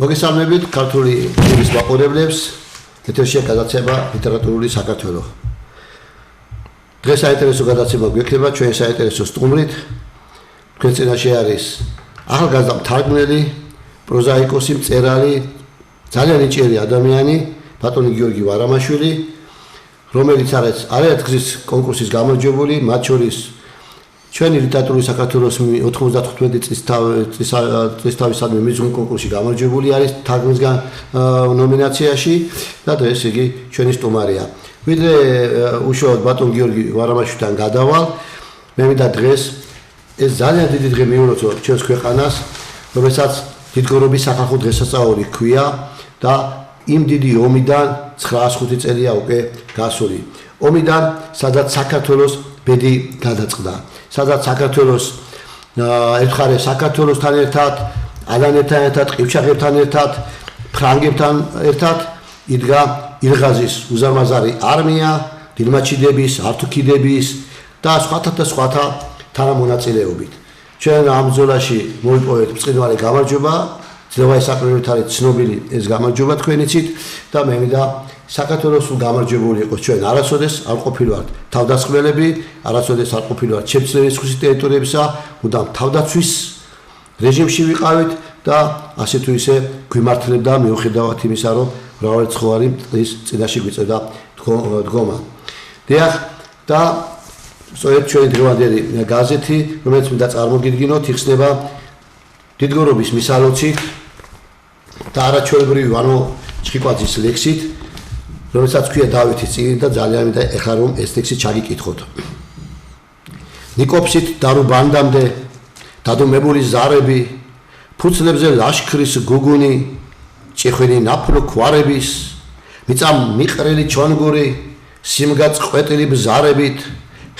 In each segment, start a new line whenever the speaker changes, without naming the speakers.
მოგესალმებით ქართული ფილმის მაყურებლებს. ეთერშია გადაცემა ლიტერატურული საქართველო. დღეს საინტერესო გადაცემა გვექნება ჩვენი საინტერესო სტუმრით. თქვენ წინაშე არის ახალგაზრდა მთარგმნელი, პროზაიკოსი, მწერალი, ძალიან ნიჭიერი ადამიანი, ბატონი გიორგი ვარამაშვილი, რომელიც არის არაერთგზის კონკურსის გამარჯვებული, მათ შორის ჩვენი ლიტერატურის საქართველოს 95 წლის თავისადმი მიზნულ კონკურსში გამარჯვებული არის თარგმნისგან ნომინაციაში და დღეს იგი ჩვენი სტუმარია. ვიდრე უშუალოდ ბატონ გიორგი ვარამაშვილთან გადავალ, მე მინდა დღეს ეს ძალიან დიდი დღე მიულოცო ჩვენს ქვეყანას, რომელსაც დიდგორობის სახალხო დღესასწაული ჰქვია და იმ დიდი ომიდან 905 წელია უკვე გასული. ომიდან, სადაც საქართველოს ბედი გადაწყდა. სადაც საქართველოს ერთხარე საქართველოსთან ერთად, ალანეთთან ერთად, ყივჩაღებთან ერთად, ფრანგებთან ერთად იდგა ილღაზის უზარმაზარი არმია, დილმაჩიდების, ართუქიდების და სხვათა თანამონაწილეობით. ჩვენ ამ ბრძოლაში მოვიპოვეთ ბრწყინვალე გამარჯვება, ძლევაი საკრებულით არის ცნობილი ეს გამარჯვება თქვენიცით და მე მინდა საქართველოს გამარჯვებული იყოს ჩვენ არასოდეს არ ყოფილვართ თავდასხმელები, არასოდეს არ ყოფილვართ შემცვლელი სხვისი ტერიტორიებისა, მუდამ თავდაცვის რეჟიმში ვიყავით და ასე თუ ისე გვიმართლებდა მიუხედავად იმისა, რომ მრავალრიცხოვანი მტრის წინაშე გვიწევდა დგომა. დიახ და სწორედ ჩვენი დღევანდელი გაზეთი, რომელიც მინდა წარმოგიდგინოთ, იხსნება დიდგორობის მისალოცით და არაჩვეულებრივი ვანო ჩხიკვაძის ლექსით, რომელსაც ქვია დავითის წიგნი და ძალიან მინდა ეხლა რომ ეს ლექსი ჩაგიკითხოთ. ნიკოფსით დარუბანდამდე დადუმებული ზარები, ფუცლებზე ლაშქრის გუგუნი, ჭიხვინი ნაფლო ქვარების, მიწამ მიყრელი ჩონგური, სიმგაც ყვეტილი ბზარებით,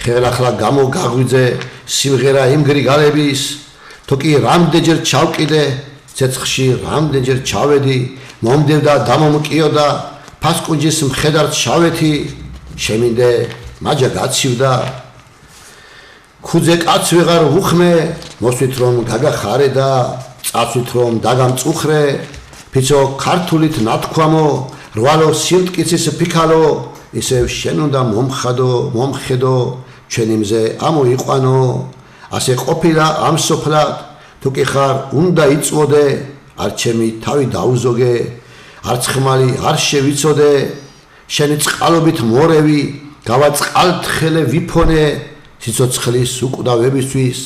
ხელახლა გამოგაღვიძე სიმღერა იმ გრიგალების, თუ კი რამდენჯერ ჩავკიდე, ცეცხლში რამდენჯერ ჩავედი, მომდევდა დამომკიოდა ფასკუნჯის მხედართ შავეთი, შემინდე მაჯა გაცივდა. ქუძე კაც ვეღარ ვუხმე, მოსვით რომ გაგახარე და წასვით რომ დაგამწუხრე, ფიცო ქართულით ნათქვამო, რვალო სილტკიცის ფიქალო, ისევ შენ უნდა მომხედო, ჩვენი მზე ამოიყვანო, ასე ყოფილა ამ სოფლად, თუ კი ხარ უნდა იწვოდე, არ ჩემი თავი დაუზოგე, არც ხმალი არ შევიცოდე, შენი წყალობით მორევი, გავაწყალთხელე ვიფონე, სიცოცხლის უკვდავებისთვის,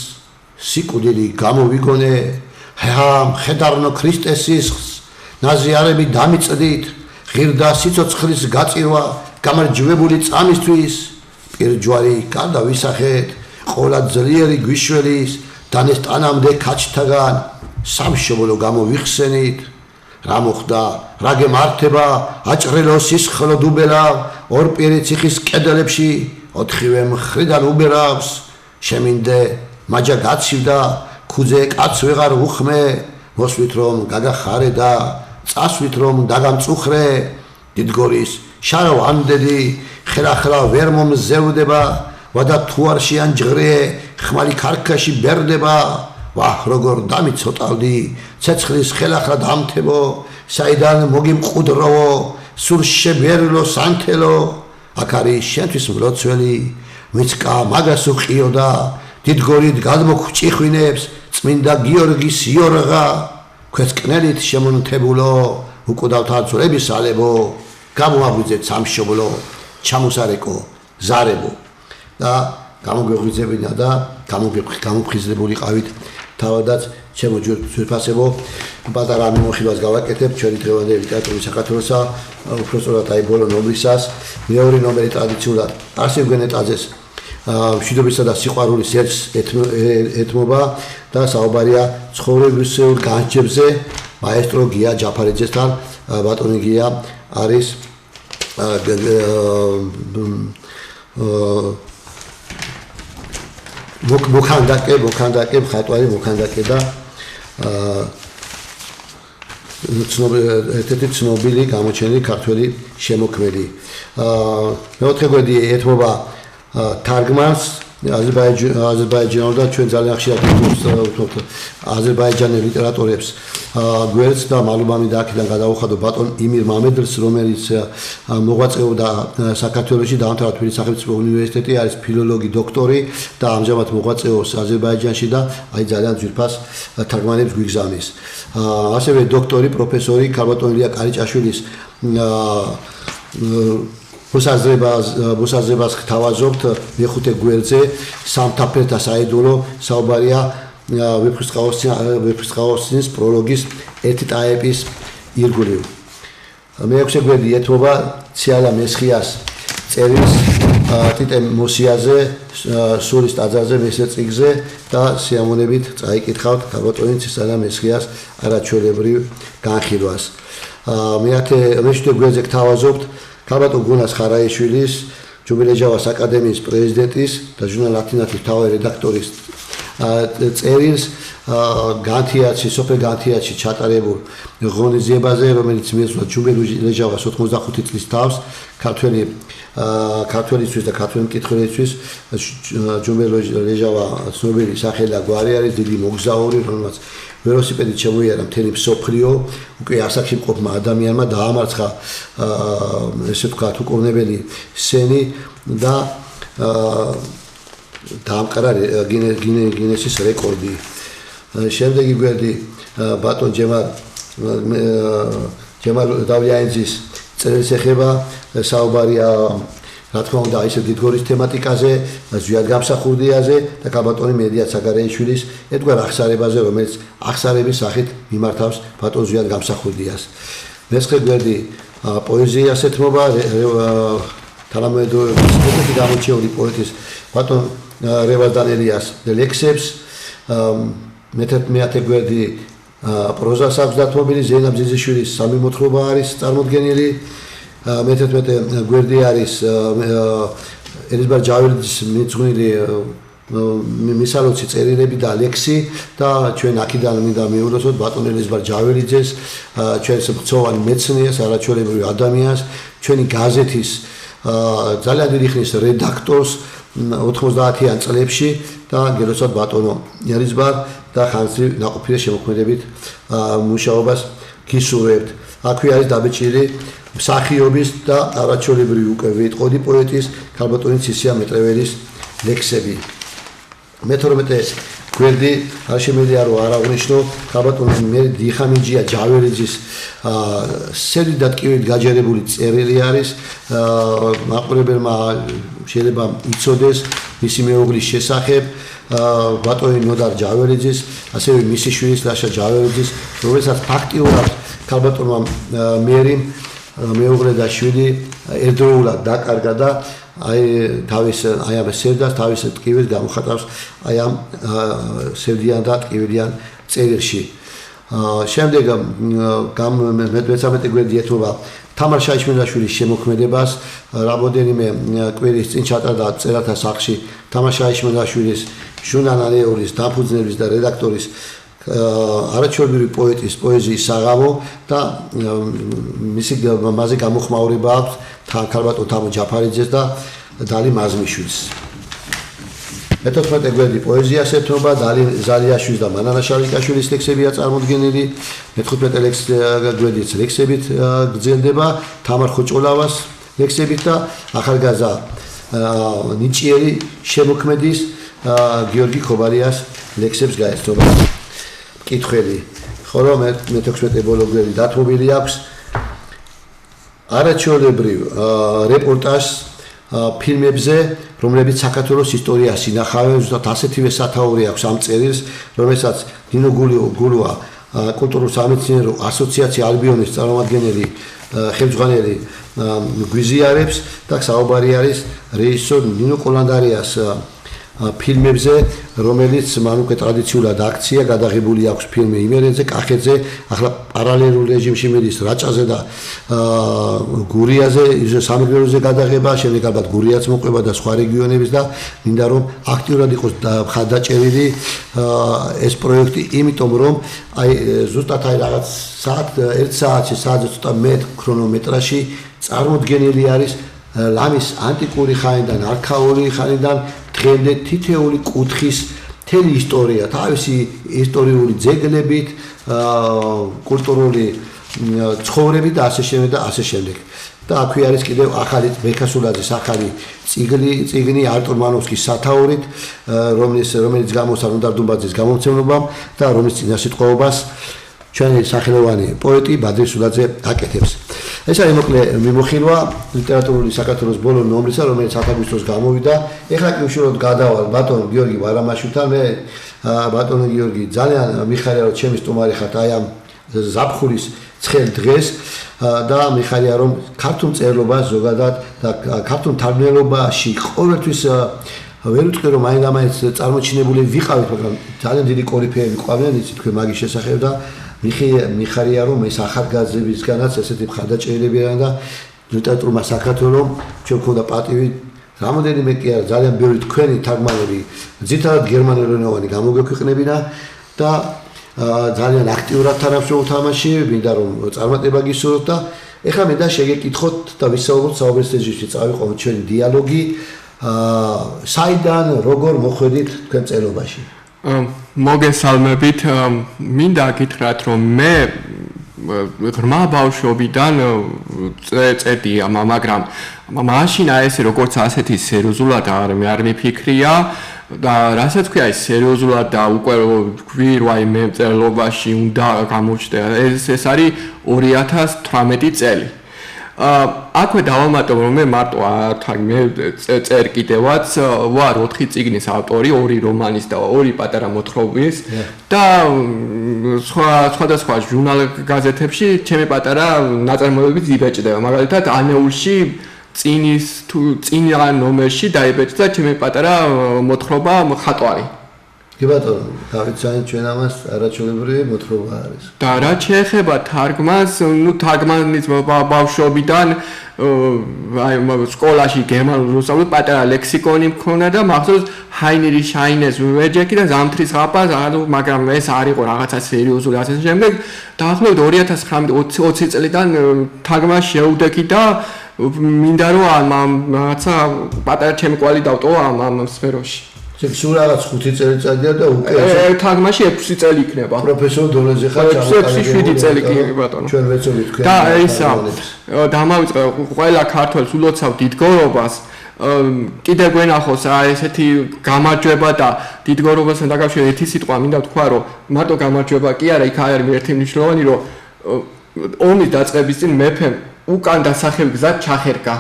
სიკვდილი გამოვიგონე, მხედარნო ქრისტეს სისხლს, ნაზიარები დამიწდით, ღირდა სიცოცხლის გაწირვა, გამარჯვებული წამისთვის, პირჯვარი გადავისახეთ, ყოლა ძლიერი გვიშველის, დანესტანამდე ქაჩთაგან, სამშობლო გამოვიხსენით, რა მოხდა, რა გემართება, აჭრელო სისხლო დუბელა, ორპირი ციხის კედლებში, ოთხივე მხრიდან უბერავს, შემინდე მაჯა გაცივდა, ქუძე კაც ვეღარ ვუხმე, მოსვით რომ გაგახარე და წასვით რომ დაგამწუხრე, დიდგორის შარო ამდედი, ხელახლა ვერ მომზევდება, ვადა თუ არ შეანჯღრე, ხმალი ქარქაში ბერდება, ვაჰ როგორ დამიცოტავდი, ცეცხლის ხელახლა დამთებო, საიდან მოგიმყუდროვო, სულ შებერილო სანთელო, აქ არის შენთვის მლოცველი, მიცკა მაგას უყიოდა, დიდგორით გადმოგჭიხვინებს, წმინდა გიორგის იორღა, ქვესკნელით შემონთებულო, უკვდავთა ძვლების ალებო, გამოაღვიძეთ სამშობლო, ჩამოსარეკო ზარებო და გამოგვეღვიძებინა და გამოფხიზლებულიყავით თავადაც ჩემო ძვირფასებო პატარა მიმოხილვას გავაკეთებ ჩვენი დღევანდელი ლიტერატურის საქართველოსა უბრალოდ აი ბოლო ნომრისას მეორე ნომერი ტრადიციულად არსენ გვენეტაძეს მშვიდობისა და სიყვარულის ერთს ეთმობა და საუბარია ცხოვრებისეულ განჯებზე მაესტრო გია ჯაფარიძესთან ბატონი გია არის მოქანდაკე მხატვარი მოქანდაკე და ერთ-ერთი ცნობილი გამოჩენილი ქართველი შემოქმედი. მეოთხე გვერდი ეთმობა თარგმანს აზერბაიჯანულ და ჩვენ ძალიან ხშირად ვთქვით აზერბაიჯანელ ლიტერატორებს გვერდს და მალუმანი და აქედან გადავუხადო ბატონ იმირ მამედლს, რომელიც მოღვაწეობდა საქართველოში, დაამთავრა თბილისის სახელმწიფო უნივერსიტეტი, არის ფილოლოგი, დოქტორი და ამჟამად მოღვაწეობს აზერბაიჯანში და ძალიან ძვირფას თარგმანებს გვიგზავნის. ასევე დოქტორი, პროფესორი ქალბატონ ილია კარიჭაშვილის მოსაზრებას გთავაზობთ მეხუთე გვერდზე სამთაფერთა საიდუმლო საუბარია ვეფხისტყაოსნის პროლოგის ერთი ტაეპის ირგვლივ. მეექვსე გვერდი ეთმობა ციალა მესხიას წერილს ტიტე მოსიაზე სურის ტაძარზე მესრე წიგზე და სიამონებით წაიკითხავთ ქალბატონი ციალა მესხიას არაჩვეულებრივ განხილვას. მეშვიდე გვერდზე გთავაზობთ ქალბატონ გუნას ხარაიშვილის ჯუბილეჯავას აკადემიის პრეზიდენტის და ჟურნალ ათინათის მთავარი რედაქტორის წერილს განთიაცი, სოფელ განთიაცში ჩატარებულ ღონისძიებაზე, რომელიც მიეძღვნა ჯუბილეჯავას 85 წლის თავს, ქართველისთვის და ქართველი მკითხველისთვის ჯუბილეჯავა ცნობილი სახელი და გვარი არის, დიდი მოგზაური, რომელმაც ველოსიპედით შემოიარა მთელი მსოფლიო, უკვე ასაკში მყოფმა ადამიანმა დაამარცხა ესე ვთქვათ უკოვნებელი სენი და დაამყარა გინესის რეკორდი. შემდეგი გვერდი ბატონ ჯემალ დავლიაინძის წერილს ეხება, საუბარია რა თქმა უნდა ისე დიდგორის თემატიკაზე, ზვიად გამსახურდიაზე და ქალბატონი მედია საგარეიშვილის ერთგვარ აღსარებაზე, რომელიც აღსარების სახით მიმართავს ბატონ ზვიად გამსახურდიას. მესხე გვერდი პოეზიას ეთმობა თანამედროვე გამოჩეული პოეტის ბატონ რევაზ დანელიას ლექსებს. მეათე გვერდი პროზას აქვს დათმობილი, ზეინაბ ძიძიშვილის სამი მოთხრობა არის წარმოდგენილი. მე-11 გვერდი არის ელიზბარ ჯაველიძის მიძღვნილი მისალოცი წერილები და ლექსი და ჩვენ აქედან მინდა მივუძოთ ბატონ ელიზბარ ჯაველიძეს, ჩვენს მწოვან მეცნიერს, არაჩვეულებრივ ადამიანს, ჩვენი გაზეთის ძალიან დიდი ხნის რედაქტორს 90-იან წლებში და გელოცავთ ბატონო ელიზბარ და ხანძრი ნაყოფიერ შემოქმედებით მუშაობას გისურვებთ. აქვე არის დაბეჭდილი მსახიობის და არაჩვეულებრივი უკვე ვიტყოდი პოეტის ქალბატონი ცისია მეტრეველის ლექსები. მე-12 გვერდი არ შემიძლია რომ არ აღვნიშნო ქალბატონი დიხამიჯია ჯაველიძის სერით და ტკივით გაჯერებული წერილი არის. მაყურებელმა შეიძლება იცოდეს მისი მეუღლის შესახებ, ბატონი ნოდარ ჯაველიძის, ასევე მისი შვილის ლაშა ჯაველიძის, რომელსაც ფაქტიურად ქალბატონმა მერიმ მეუღლე და შვილი ერთდროულად დაკარგა და აი ამ სევდას თავის ტკივილს გამოხატავს აი ამ სევდიან და ტკივილიან წერილში. შემდეგ მე-13 გვერდი ეთმობა თამარ შაიშმელაშვილის შემოქმედებას, რამოდენიმე კვირის წინ ჩატარდა წერათა სახლში თამარ შაიშმელაშვილის ჟურნალ ანეულის დაფუძნების და რედაქტორის არაჩვეულებრივი პოეტის პოეზიის საღამო და მასზე გამოხმაურება აქვს ქალბატონ თამო ჯაფარიძეს და დალი მაზმიშვილს. მე-14 გვერდი პოეზიას ეთმობა, დალი ზალიაშვილის და მანანა შარიკაშვილის ლექსებია წარმოდგენილი. მე-15 გვერდიც ლექსებით გრძელდება, თამარ ხოჭოლავას ლექსებით და ახალგაზრდა ნიჭიერი შემოქმედის გიორგი ქობარიას ლექსებს გაეცნობა. კითხველი, ხო რომ მე-16 ბოლო გვერდი დათმობილი აქვს არაჩვეულებრივ რეპორტაჟს ფილმებზე, რომლებიც საქართველოს ისტორიას ინახავენ, ზუსტად ასეთივე სათაური აქვს ამ წერილს, რომელსაც ნინო გულუა კულტურულ-სამეცნიერო ასოციაცია ალბიონის წარმომადგენელი ხელმძღვანელი გვიზიარებს და საუბარი არის რეჟისორ ნინო კოლანდარიას ფილმებზე, რომელიც მან უკვე ტრადიციულად აქცია, გადაღებული აქვს ფილმი იმერეთზე, კახეთზე, ახლა პარალელურ რეჟიმში მიდის რაჭაზე და გურიაზე, სამეგრელოზე გადაღება, შემდეგ ალბათ გურიაც მოყვება და სხვა რეგიონების და მინდა რომ აქტიურად იყოს ხადაჭერილი ეს პროექტი, იმიტომ რომ აი ზუსტად აი რაღაც ერთ საათში, საათზე ცოტა მეტ ქრონომეტრაჟში წარმოდგენილი არის ლამის ანტიკური ხანიდან, არქაული ხანიდან დღემდე თითეული კუთხის მთელი ისტორია, თავისი ისტორიული ძეგლებით, კულტურული ცხოვრებით და ასე შემდეგ და ასე შემდეგ. და აქვე არის კიდევ ახალი მექასულაძის ახალი წიგნი არტურ მანოვსკის სათაურით, რომელიც გამოსცა ნოდარ დუმბაძის გამომცემლობამ და რომლის წინასიტყვაობას ჩვენი სახელოვანი პოეტი ბადრი სულაძე აკეთებს. ეს არის მოკლე მიმოხილვა ლიტერატურული საქართველოს ბოლო ნომრისა, რომელიც აგვისტოს გამოვიდა. ეხლა კი უშუალოდ გადავალ ბატონ გიორგი ვარამაშვილთან. მე ბატონო გიორგი ძალიან მიხარია რომ ჩემი სტუმარი ხართ აი ამ ზაფხულის ცხელ დღეს და მიხარია რომ ქართულ წერლობას ზოგადად და ქართულ თარგმნელობაში ყოველთვის ვერ ვიტყვი რომ მაინც წარმოჩინებული ვიყავით, მაგრამ ძალიან დიდი კორიფეები ყვავიან იცი თქვენ მაგის შესახებ და მიხარია რომ ეს ახალგაზრდებისგანაც ესეთი მხარდაჭერილები არიან და ლიტერატურმა საქართველოს ჩვენ ქონდა პატივი რამოდენიმე კი არა ძალიან ბევრი თქვენი თარგმანები ძირითადად გერმანულენოვანი გამოგვექვეყნებინა და ძალიან აქტიურად თანამშრომლობთ ამაში, მინდა რომ წარმატება გისურვოთ და ეხლა მე და შეგეკითხოთ და ვისაუბროთ საუბრის წესში წავიყვანოთ ჩვენი დიალოგი საიდან როგორ მოხვედით თქვენ წერლობაში
მოგესალმებით მინდა გითხრათ რომ მე ღრმა ბავშვობიდან წერდი მაგრამ მაშინ ესე როგორც ასეთი სერიოზულად არ მიფიქრია და რასაც ქვია ეს სერიოზულად და უკვე გვირ ვაიმე წერლობაში უნდა გამოჩნდა ეს არის 2018 წელი აქვე დავამატებ რომ მე მარტო მე წერ კიდევაც ვარ 4 წიგნის ავტორი 2 რომანის და 2 პატარა მოთხრობის და სხვადასხვა ჟურნალ გაზეთებში ჩემი პატარა ნაწარმოებებით იბეჭდება მაგალითად ანეულში წინა ნომერში დაიბეჭდა ჩემი პატარა მოთხრობა ხატვარი
კი ბატონო, გავიცანეთ ჩვენ ამას არაჩვეულებრივი მოთხრობა არის.
და რა შეეხება თარგმანს, თარგმანის ბავშვობიდან აი სკოლაში გერმანულ ვსწავლობ, პატარა ლექსიკონი მქონდა და მახსოვს ჰაინრიხ შაინეს ვეჯეკი და ზამთრის ღაპა, მაგრამ ეს არ იყო რაღაცა სერიოზული ასე შემდეგ. დაახლოებით 2019-20 წლიდან თარგმანს შევდექი და მინდა რომ რაღაცა პატარა ჩემი კვალი დავტოვა ამ სფეროში.
სულ რაღაც 5 წელიწადია და უკვე
თარგმანში 6 წელი იქნება.
პროფესორ დონეზე ხარ
ჩამოყალიბებული. 6-7 წელი კი ბატონო.
ჩვენ ვეცოდით თქვენ.
და ისა დამავიწყე ყველა ქართველს ულოცავ დიდგორობას. კიდე გვენახოს რა ესეთი გამარჯვება და დიდგორობასთან დაკავშირებით ერთი სიტყვა მინდა ვთქვა რომ მარტო გამარჯვება კი არა, იქ არის ერთი მნიშვნელოვანი რომ ომის დაწყების წინ მეფემ უკან დასახევი გზა ჩახერგა.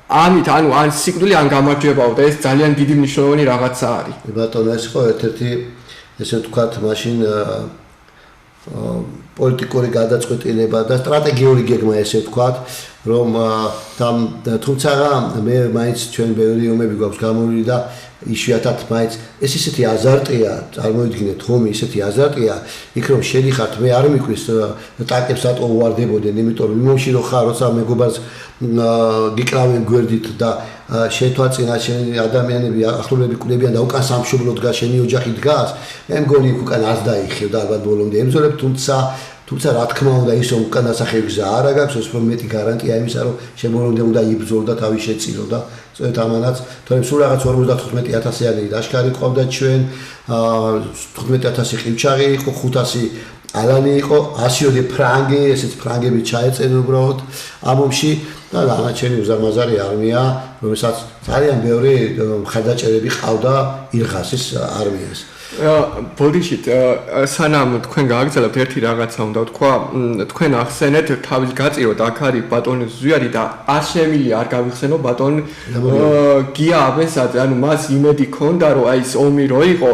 ამით ანუ ან სიკვდილი ან გამარჯვებაო და ეს ძალიან დიდი მნიშვნელოვანი რაღაცა არის.
ბატონო ეს ხო ერთ-ერთი ესე ვთქვათ მაშინ პოლიტიკური გადაწყვეტილება და სტრატეგიული გეგმა ესე ვთქვათ რომ თუმცა მე მაინც ჩვენ ბევრი ომები გვაქვს გამოვლილი და იშვიათად მაინც ეს ისეთი აზარტია წარმოიდგინეთ ხომ ისეთი აზარტია იქ რომ შედიხართ მე არ მიკვრის ტაკებს ატო უვარდებოდნენ იმიტომ რომ იმოში რომ ხარ როცა მეგობარს გიკრავენ გვერდით და შეთვალწინა შენი ადამიანები ახლობლები კვდებიან და უკან სამშობლო დგას შენი ოჯახი დგას მე მგონი უკან ას დაიხევ და ალბათ ბოლომდე ემძოლებ თუმცა რა თქმა უნდა ის რომ უკან დასახევი გზა არ აქვს ეს რომ მეტი გარანტია იმისა რომ შემოვლომდე უნდა იბრძოლო და თავი შეწირო და სწორედ ამანაც თორემ სულ რაღაც 55000-იანი ლაშქარი ყავდა ჩვენ 15000 ყივჩაღი იყო 500 ალანი იყო 100 ფრანგი ესეც ფრანგები ჩაეწერენ უბრალოდ ამ ომში და დანარჩენი უზარმაზარი არმია რომელსაც ძალიან ბევრი მხარდაჭერები ყავდა ირღასის არმიას
ბოდიშით სანამ თქვენ გააგრძელებთ ერთი რაღაცა უნდა ვთქვა თქვენ ახსენეთ თავის გაწიროთ აქ არის ბატონი ზვიარი და არ შემილი არ გავიხსენო ბატონი გია აბესაძე ანუ მას იმედი ქონდა რომ აი ეს ომი რო იყო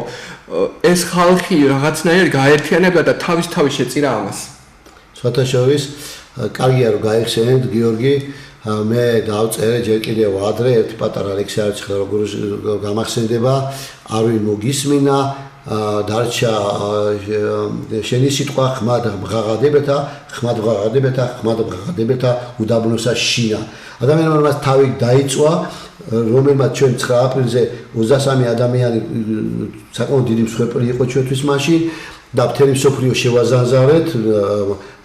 ეს ხალხი რაღაცნაირად გაერთიანებდა და თავის შეწირა ამას
სხვათა შორის კარგია რომ გაიხსენეთ გიორგი მე დავწერე ჯერ კიდევ ადრე ერთი პატარა ლექსი არის ხლა როგორ გამახსენდება არ ვინ მოგისმინა დარჩა შენი სიტყვა ხმად მღაღადებეთა უდაბნოსა შინა ადამიანმა მას თავი დაიწვა რომელმაც ჩვენ 9 აპრილზე 23 ადამიანი საკმაოდ დიდი მსხვერპლი იყო ჩვენთვის მაშინ და მთელი მსოფლიო შევაზანზარეთ,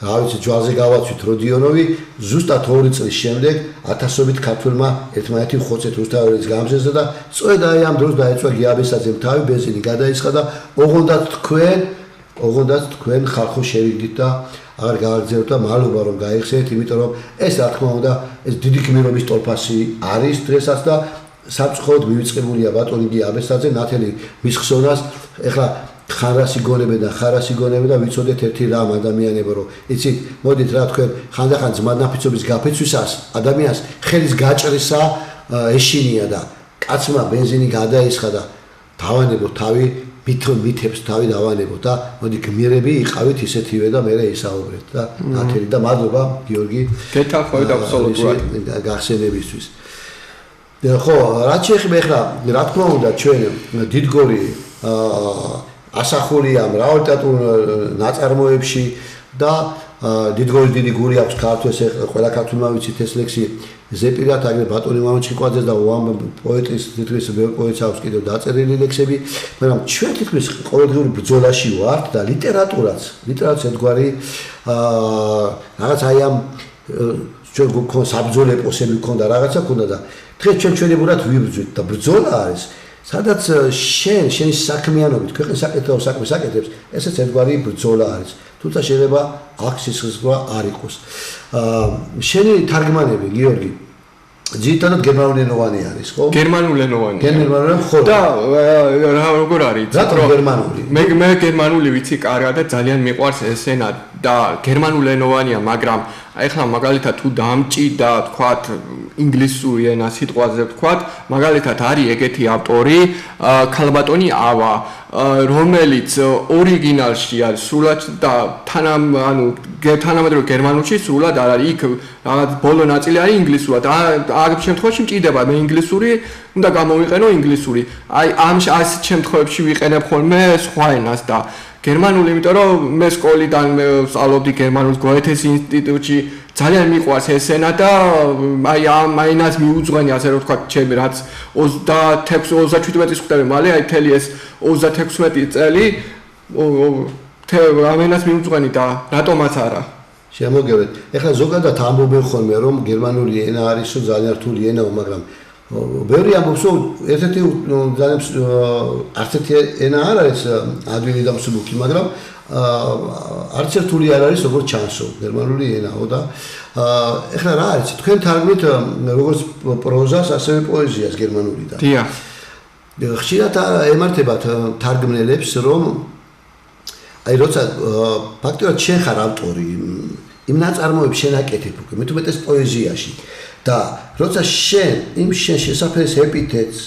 რა ვიცი, ჯვალზე გავაცვით როდიონოვი, ზუსტად 2 წლის შემდეგ ათასობით ქართველმა ერთმანეთი ხოცეთ რუსთაველის გამზესდა და სწორედ აი ამ დროს დაეწვა გიაბესაძემ თავი, ბენზინი გადაიცხა და ოღონდაც თქვენ ხალხო შევიგდით და აღარ გააგრძელებთ და მადლობა რომ გაიხსენეთ, იმიტომ რომ ეს რა თქმა უნდა ეს დიდი გმირობის ტოლფასი არის დღესაც და საფრთხოდ მივიწყებულია ბატონი გიაბესაძე ნათელი მის ხსოვნას ეხლა ხარას იგონებენ და ვიცოდეთ ერთი რამ ადამიანებო რომ იცით მოდით რა თქვენ ხანდახან ძმადნაფიცობის გაფიცვისას ადამიანს ხელის გაჭრისა ეშინია და კაცმა ბენზინი გადაისხა და დავანებოთ თავი მითებს თავი დავანებოთ და მოდი გმირები იყავით ისეთივე და მე ისაუბრეთ და ნათელი და მადლობა გიორგი
გეთანხმებით აბსოლუტურად
გახსენებისთვის ხო რაც შეეხება ეხლა რა თქმა უნდა ჩვენ დიდგორი ასახულია მრავალტატურ ნაწარმოებში და დიდგორის დიდი გური აქვს ქართულს ყველა ქართულმა ვიცით ეს ლექსი ზეპირად აგრე ბატონი მამაჩიკვაძეს და პოეტის თითქმის ბევრი პოეტს აქვს კიდევ დაწერილი ლექსები მაგრამ ჩვენ თითქმის ყოველდღიური ბრძოლაში ვართ და ლიტერატურაც ერთგვარი რაღაც აი ამ ჩვენ გქონდა საბრძოლო ეპოსები გქონდა რაღაცა გქონდა და დღეს ჩვენ ჩვენებურად ვიბრძვით და ბრძოლა არის სადაც შენი საქმიანობით ქვეყნის საკითხაო საქმეს აკეთებს ესეც ერთგვარი ბრძოლა არის თუმცა შეიძლება აქ სისხლისღვრა არ იყოს შენი თარგმანები გიორგი ძირითადად გერმანულენოვანი არის ხო
გერმანულენოვანი
ხო
და როგორ არის
რატომ გერმანული
მე გერმანული ვიცი კარგად და ძალიან მიყვარს ეს ენა და გერმანულენოვანია მაგრამ ეხლა მაგალითად თუ დამჭიდა თქვათ ინგლისური ენა სიტყვაზე თქვათ მაგალითად არის ეგეთი ავტორი ქალბატონი ავა რომელიც ორიგინალში არის სრულად და თანამედროვე გერმანულში სრულად არ არის იქ რაღაც ბოლო ნაწილი არის ინგლისურად ამ შემთხვევაში მჭირდება მე ინგლისური უნდა გამოვიყენო ინგლისური აი ამ შემთხვევებში ვიყენებ ხოლმე სხვა ენას და გერმანული იმიტომ რომ მე სკოლიდან ვსწავლობდი გერმანულს გოეთეს ინსტიტუტში ძალიან მიყვარს ეს ენა და აი ამ ენას მიუძღვენი ასე რომ ვთქვათ ჩემი რაც 36-37 წლის ხვდები მალე აი მთელი ეს 36 წელი ამ ენას მიუძღვენი და რატომაც არა
შემოგევეთ ეხლა ზოგადად ამბობენ ხოლმე რომ გერმანული ენა არის ძალიან რთული ენაო მაგრამ ბევრი ამბობს რომ ერთ-ერთი ძალიან არც ერთი ენა არ არის ადვილი და მსუბუქი მაგრამ არც ერთული არ არის როგორც ჩანსო გერმანული ენაო და ეხლა რა არის თქვენ თარგმნით როგორც პროზას ასევე პოეზიას გერმანულიდან
დიახ
ხშირად ემართებათ თარგმნელებს რომ აი როცა ფაქტობრივად შენ ხარ ავტორი იმ ნაწარმოებს შენ აკეთებ უკვე მე თუმეტეს პოეზიაში და როცა შენ იმ შენ შესაძლოა ეპითეტს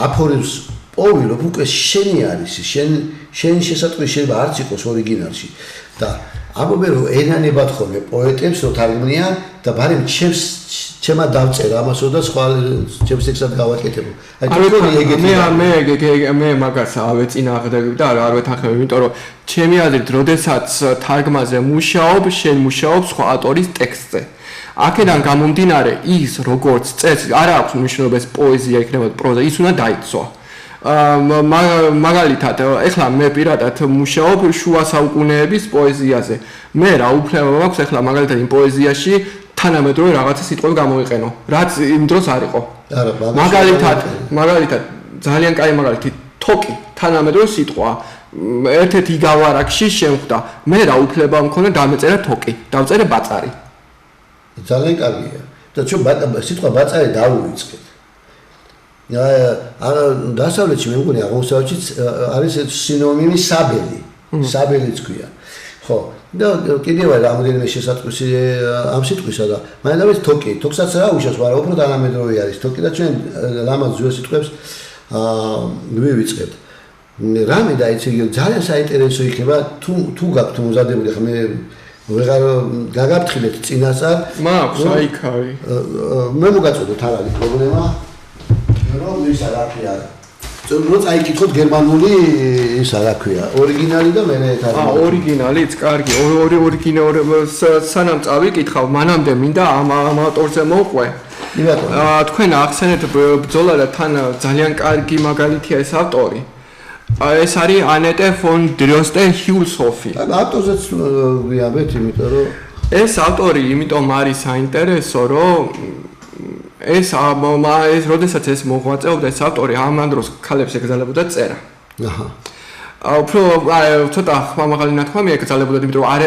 აფორიზმს პოვი რომ უკვე შენი არის შენ შესაძლოა შეიძლება არც იყოს ორიგინალში და ამბობენ რომ ენანებად ხოლმე პოეტებს რომ თარგმნიან და ბარემ ჩემმა დავწერა ამასო და სხვა ჩემს ტექსტად გავაკეთებო აი თქონი ეგეთი
მე მაგას ავეწინააღმდეგებ და არ ვეთანხმებ იმიტომ რომ ჩემი აზრით როდესაც თარგმანზე მუშაობ შენ მუშაობ სხვა ავტორის ტექსტზე აქედან გამომდინარე ის როგორც წეს არ აქვს მნიშვნელობა ეს პოეზია იქნება პროზა ის უნდა დაიცვა მაგალითად ეხლა მე პირადად მუშაობ შუა საუკუნეების პოეზიაზე მე რა უფლება მაქვს ეხლა მაგალითად იმ პოეზიაში თანამედროვე რაღაცა სიტყვები გამოვიყენო რაც იმ დროს არ იყო მაგალითად ძალიან კაი მაგალითი თოკი თანამედროვე სიტყვა ერთ-ერთ იგავარაკში შემხვდა მე რა უფლება მქონდა დამეწერა თოკი დავწერე ბაწარი
ძალიან კარგია და ჩვენ სიტყვა ბაწარი დავუვიწყეთ დასავლეთში მე მგონი აღმოსავლეთში არის სინონიმი საბელიც ქვია ხო და კიდევ რამოდენიმე შესატყვისი ამ სიტყვისა და მაინც თოკსაც რა უშავს მაგრამ უფრო თანამედროვე არის თოკი და ჩვენ ლამაზ ძველ სიტყვებს მივიწყებთ რამე და იცი ძალიან საინტერესო იქნება თუ გაქვთ მომზადებული ხა მე ვეღარ გაგაფრთხილეთ წინასწარ
მაქვს აიქავი
მე მოგაწოდოთ არ არის პრობლემა რომ ის არ აქვს როცა აიკითხოთ გერმანული ის არ აქვს ორიგინალი და მე
ორიგინალიც კარგი ორიგინალი სანამ წავიკითხავ მანამდე მინდა ამ ავტორზე მოყვე თქვენ ახსენეთ ბრძოლა და თან ძალიან კარგი მაგალითია ეს ავტორი ეს არის ანეტე ფონ დროსტენ-ჰიულსჰოფი.
ავტორზეც ვიამბეთ, იმიტომ რომ
ეს ავტორი იმიტომ არის საინტერესო, რომ ეს როდესაც ეს მოღვაწეობდა, ეს ავტორი ამან დროს ქალებს ეკრძალებოდა წერა.
აჰა.
უფრო ცოტა ხმამაღალი ნათქვა მიეკრძალებოდა, იმიტომ რომ არ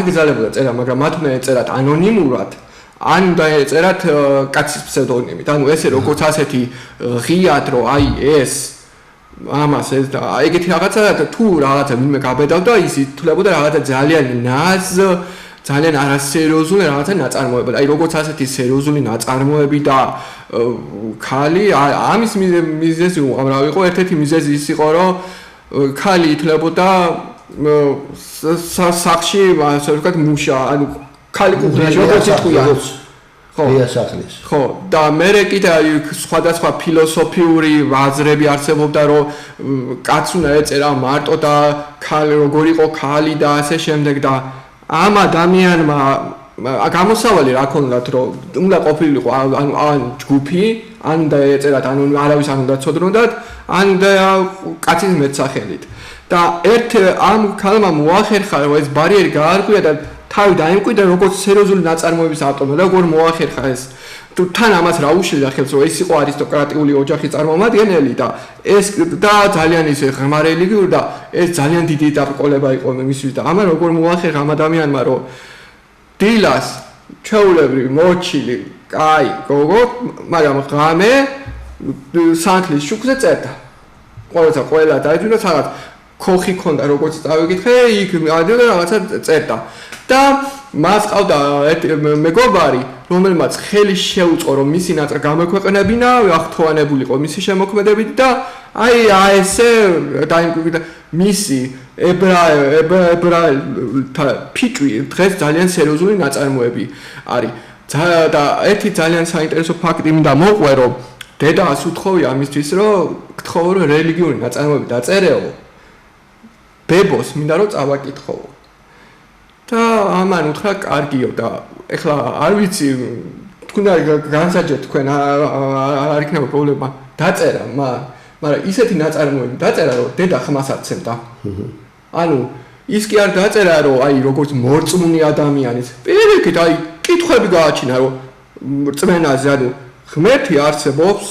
ეკრძალებოდა წერა, მაგრამ მათ უნდა ეწერათ ანონიმურად. ან უნდა ეწერათ კაცის ფსევდონიმით. ანუ ესე როგორც ასეთი ღიად, რომ აი ეს ამას ეს და ეგეთი რაღაცა თუ რაღაცა ვინმე გაბედავდა, ის ითვლებოდა რაღაცა ძალიან ძალიან არასერიოზული რაღაცა ნაწარმოები. აი როგორც ასეთი სერიოზული ნაწარმოები და ქალი ამის მიზეზი უამრავი იყო. ერთ-ერთი მიზეზი ის იყო, რომ ქალი ითვლებოდა სახში, ასე ვთქვათ, მუშა, ანუ ქალი კუთხეში როგორც იტყვიან. ხო, და მერე კიდე სხვადასხვა ფილოსოფიური აზრები არსებობდა, რომ კაც უნდა ეწერა მარტო და ქალი როგორ იყო ქალი და ასე შემდეგ და ამ ადამიანმა გამოსავალი რა ქონდათ, რომ უნდა ყოფილიყო ან ჯგუფი, ან უნდა ეწერათ, ან არავის არ უნდა ცოდნოდათ, ან უნდა კაცის მეტსახელით. და ამ ქალმა მოახერხა, რომ ეს ბარიერი გაარღვია და თავი დაიმკვიდრა როგორც სერიოზული ნაწარმოების ავტორმა და როგორ მოახერხა ეს თუ თან ამას რა უშლიდა ხელს რომ ეს იყო არისტოკრატიული ოჯახის წარმომადგენელი და ეს და ძალიან ისე ღრმა რელიგიური და ეს ძალიან დიდი დაბრკოლება იყო მისთვის და ამან როგორ მოახერხა ამ ადამიანმა რომ დილას ჩეულებრივ მოჩილი კაი გოგო მაგრამ ღამე სანთლის შუქზე წერდა ყველა დაიძუნა სადაც ქოხი ქონდა როგორც წავიკითხე იქ ადედა რაღაცა წერდა და მას ყავდა მეგობარი რომელმაც ხელი შეუწყო რომ მისი ნაწილი გამოექვეყნებინა ახთოვანებულიყო მისი შემოქმედებით და აი ესე დაიმკვიდრა მისი ებრაელთა ფიჭვი დღეს ძალიან სერიოზული ნაწარმოები არის და ერთი ძალიან საინტერესო ფაქტი მინდა მოყვე რომ დედას უთხოვია ამისთვის რომ გთხოვო რომ რელიგიური ნაწარმოები დაწერეო ბებოს მინდა რომ წავაკითხო და ამან უთხრა კარგიო და ეხლა არ ვიცი თქვენ განსაჯეთ თქვენ არ იქნება პრობლემა დაწერა მაგრამ ისეთი ნაწარმოები დაწერა რომ დედა ხმას აცემდა ანუ ის კი არ დაწერა რომ აი როგორც მორწმუნე ადამიანის პირიქით აი კითხვები გააჩინა რომ რწმენაზე ანუ ღმერთი არსებობს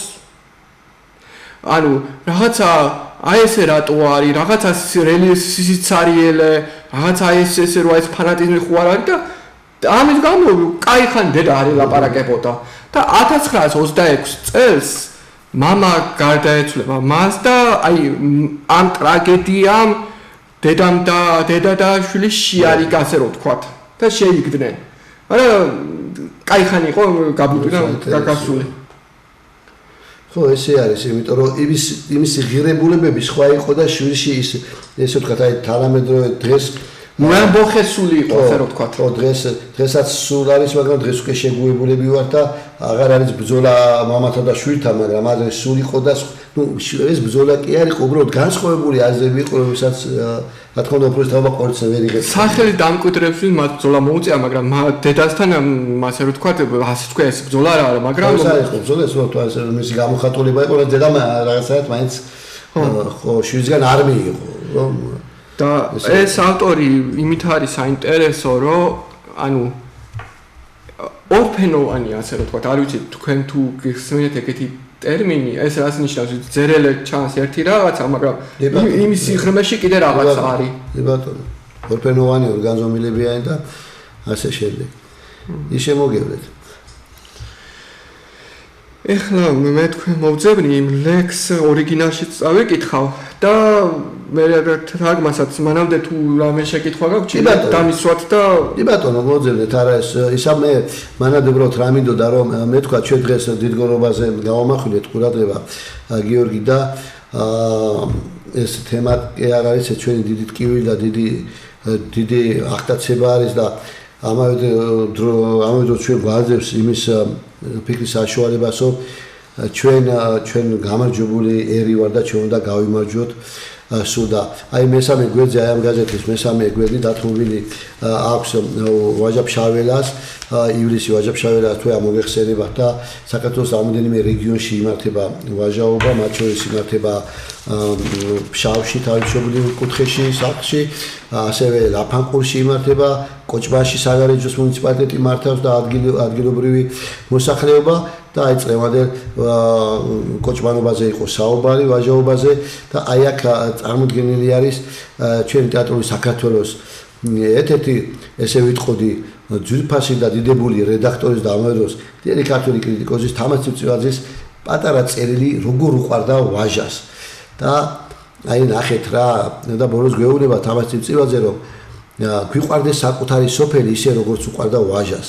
ანუ რაღაცა აი ესე რატო არის რაღაცა სიცარიელე რაღაცა ესე რომ ეს ფანატიზმი ხო არ არის და ამის გამო კაი ხან დედა არ ელაპარაკებოდა და 1926 წელს მამა გარდაეცვალა მას და აი ამ ტრაგედიამ დედა და შვილი შეარიგა ასე რომ ვთქვათ და შეიგდნენ მაგრამ კაი ხან იყო გაბუდი და გაგასული
ხო ესე არის იმიტომ რომ იმის ღირებულებები სხვა იყო და შვილში ის ესე ვთქვათ აი თანამედროვე დღეს
მოამბოხესული იყო ასე რომ ვთქვათ
ხო დღესაც სულ არის მაგრამ დღეს უკვე შეგუებულები ვარ და აღარ არის ბრძოლა მამათა და შვილთან მაგრამ ადრე სულ იყო და ნუ ეს ბრძოლა კი არის უბრალოდ განსხვავებული აზრები იყო რომელსაც რა თქმა უნდა უბრალოდ თავა ყორცე ვერ იღებს
სახელი დამკვიდრებს მათ ბრძოლა მოუწია მაგრამ დედასთან ასე რომ ვთქვათ ასე თქვა ეს ბრძოლა რა არა მაგრამ
ეს არის ბრძოლა ეს ვთქვათ ასე მისი გამოხატულება იყო რომ დედამ რაღაცაა მაინც ხო შვილისგან არ მიიღო რომ
და ეს ავტორი იმით არის საინტერესო რომ ანუ ორფენოვანი ასე რომ ვთქვათ არ ვიცი თქვენ თუ გიხსენეთ ეგეთი ტერმინი ეს რას ნიშნავს ძერელე ჩანს ერთი რაღაცა მაგრამ იმის სიღრმეში კიდე რაღაც არის
ბატონო ორფენოვანი ორგანიზმილებიანი და ასე შემდეგ ის შემოგევლეთ ეხლა
მე თქვენ მოვძებნი იმ ლექს ორიგინალში წავიკითხავ და მე თარგმანსაც მანამდე თუ რამე შეკითხვა გაქვს დამისვათ და
დი ბატონო მოვძებნეთ არა ისა მე მანამდე უბრალოდ რა მინდოდა რომ მე თქვა ჩვენ დღეს დიდგორობაზე გავამახვილეთ ყურადღება გიორგი და ეს თემა არ არის ჩვენი დიდი ტკივილი და დიდი აღტაცება არის და ამავე დროს ჩვენ გვაძლევს იმის ფიქრის საშუალებას რომ ჩვენ გამარჯვებული ერი ვარ და ჩვენ უნდა გავიმარჯვოთ სუდა. აი მესამე გვერდზე აი ამ გაზეთის მესამე გვერდი დათმობილი აქვს ვაჟა-ფშაველას, ივლისი ვაჟა-ფშაველას თუ ამოგეხსენებათ და საქართველოს რამდენიმე რეგიონში იმართება ვაჟაობა, მათ შორის იმართება ფშავში, თავისუფლების კუთხეში, სახლში, ასევე ლაფანყურში იმართება, კოჭბაში საგარეჯოს მუნიციპალიტეტი მართავს და ადგილობრივი მოსახლეობა და აი წლევანდელ კოჭბანობაზე იყო საუბარი ვაჟაობაზე და აი აქ წარმოდგენილი არის ჩვენი თეატრული საქართველოს ერთ-ერთი ესე ვიტყოდი ძვირფასი და დიდებული რედაქტორის და ამავე დროს დიდი ქართული კრიტიკოსის თამაზ წივწივაძის პატარა წერილი როგორ უყვარდა ვაჟას და აი ნახეთ რა და ბოლოს გვეუბნება თამაზ წივწივაძე რომ გვიყვარდეს საკუთარი სოფელი ისე როგორც უყვარდა ვაჟას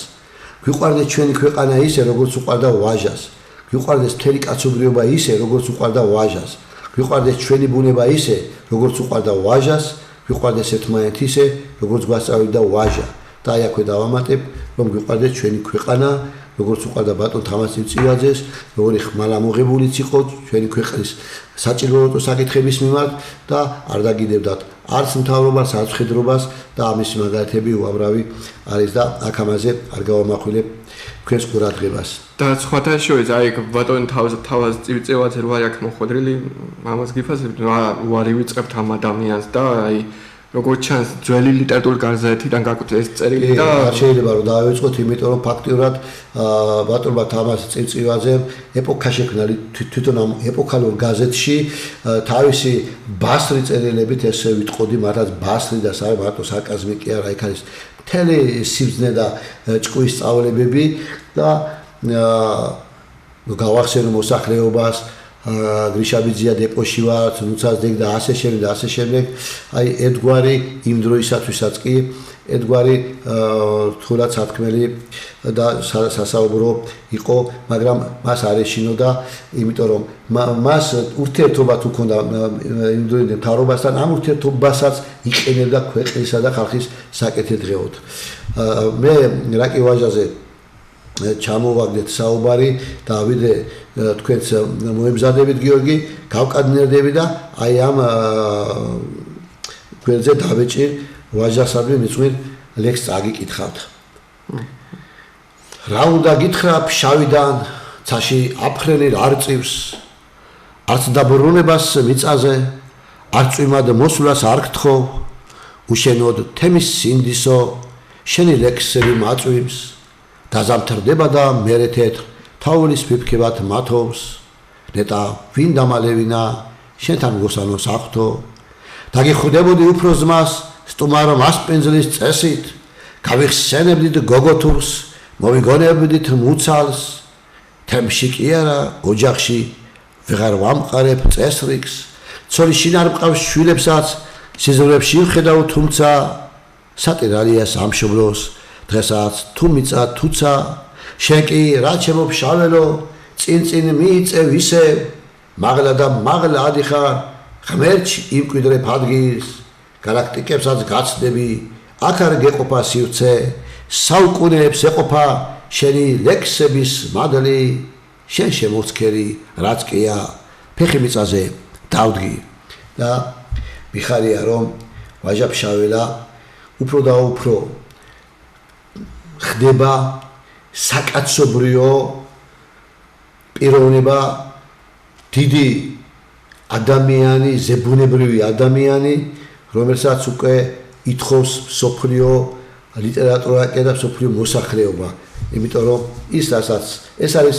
გვიყვარდეს ჩვენი ქვეყანა ისე როგორც უყვარდა ვაჟას გვიყვარდეს მთელი კაცობრიობა ისე როგორც უყვარდა ვაჟას გვიყვარდეს ჩვენი ბუნება ისე როგორც უყვარდა ვაჟას გვიყვარდეს ერთმანეთი ისე როგორც გვასწავლიდა ვაჟა და აი აქვე დავამატებ რომ გვიყვარდეს ჩვენი ქვეყანა როგორც უყვარდა ბატონ თამაზ წივწივაძეს როგორი ხმალამოღებულიც იყო ჩვენი ქვეყნის საჭიროებო საკითხების მიმართ და არ დაგიდებდათ არც მთავრობას არც მხედრობას და ამის მაგალითები უამრავი არის და აქ ამაზე არ გავამახვილებ თქვენს ყურადღებას
და სხვათა შორის აი ბატონ თამაზ წივწივაძე რო აქ მოხვედრილი ამას გიფასებთ უარი ვიწყებთ ამ ადამიანს და აი როგორც ჩანს ძველი ლიტერატურის გაზეთიდან გაგვწეს ეს წერილი და
შეიძლება რომ დავიწყოთ იმიტომ რომ ფაქტიურად ბატონმა თამაზ წივწივაძემ ეპოქა შექმნა თვითონ ამ ეპოქალურ გაზეთში თავისი ბასრი წერილებით ესე ვიტყოდი მართლაც ბასრი და მარტო სარკაზმი კი არა იქ არის მთელი სიბრძნე და ჭკუის სწავლებები და გავახსენო მოსახლეობას გრიშაბიძია დეპოში ვარ, თუნცაც დეგ და ასე შემდეგ, აი ერთგვარი იმ დროისათვისაც კი ერთგვარი თულად სათქმელი და სასაუბრო იყო, მაგრამ მას არ ეშინოდა, იმიტომ რომ მას ურთიერთობა თუ ქონდა იმ დროინდელ მთავრობასთან, ამ ურთიერთობასაც იყენებდა ქვეყნისა და ხალხის საკეთილდღეოდ. მე რაკი ვაჟაზე ჩამოვაგდეთ საუბარი და ვიდრე თქვენს მოემზადებით გიორგი გავკადნერდები და აი ამ გვერდზე დავეჭირ ვაჟასადმი მიწვირ ლექს წაგიკითხავთ რა უნდა გითხრა ფშავიდან ცაში აფრენი არ წივს არც დაბრუნებას მიწაზე არც იმად მოსვლას არ გთხოვ უშენოდ თემის სინდისო შენი ლექსები მაწვიმს დაზამთრდება და მერე თეთრ თაულის ფიფქებად მათობს ნეტა ვინ დამალევინა შენთან გოსანოს აღთო დაგიხვდებოდი უფრო ზმას სტუმარო მასპინძლის წესით გავიხსენებდით გოგოთურს მოვიგონებდით მუცალს თემში კი არა ოჯახში ვეღარ ვამყარებ წესრიგს ცოლი შინარ მყავს შვილებსაც სიზმრებში ვხედავ თუმცა სატირალია სამშობლოს დღესაც თუ მიწა თუცა შენ კი რა ჩემო ფშაველო წინ მიიწევ ისე მაღლა და მაღლა ადიხარ ღმერთში იმკვიდრებ ადგილს გალაქტიკებსაც გაცდები აქ არ გეყოფა სივრცე საუკუნეებს ეყოფა შენი ლექსების მადლი შენ შემოцкერი რაც კია ფეხი მიწაზე დავდგი და მიხარია რომ ვაჟა ფშაველა უფრო და უფრო ხდება საკაცობრიო პიროვნება დიდი ადამიანი ზებუნებრივი ადამიანი რომელსაც უკვე ითხოვს სოფლიო ლიტერატურა და სოფლიო მოსახლეობა იმიტომ რომ ის რასაც ეს არის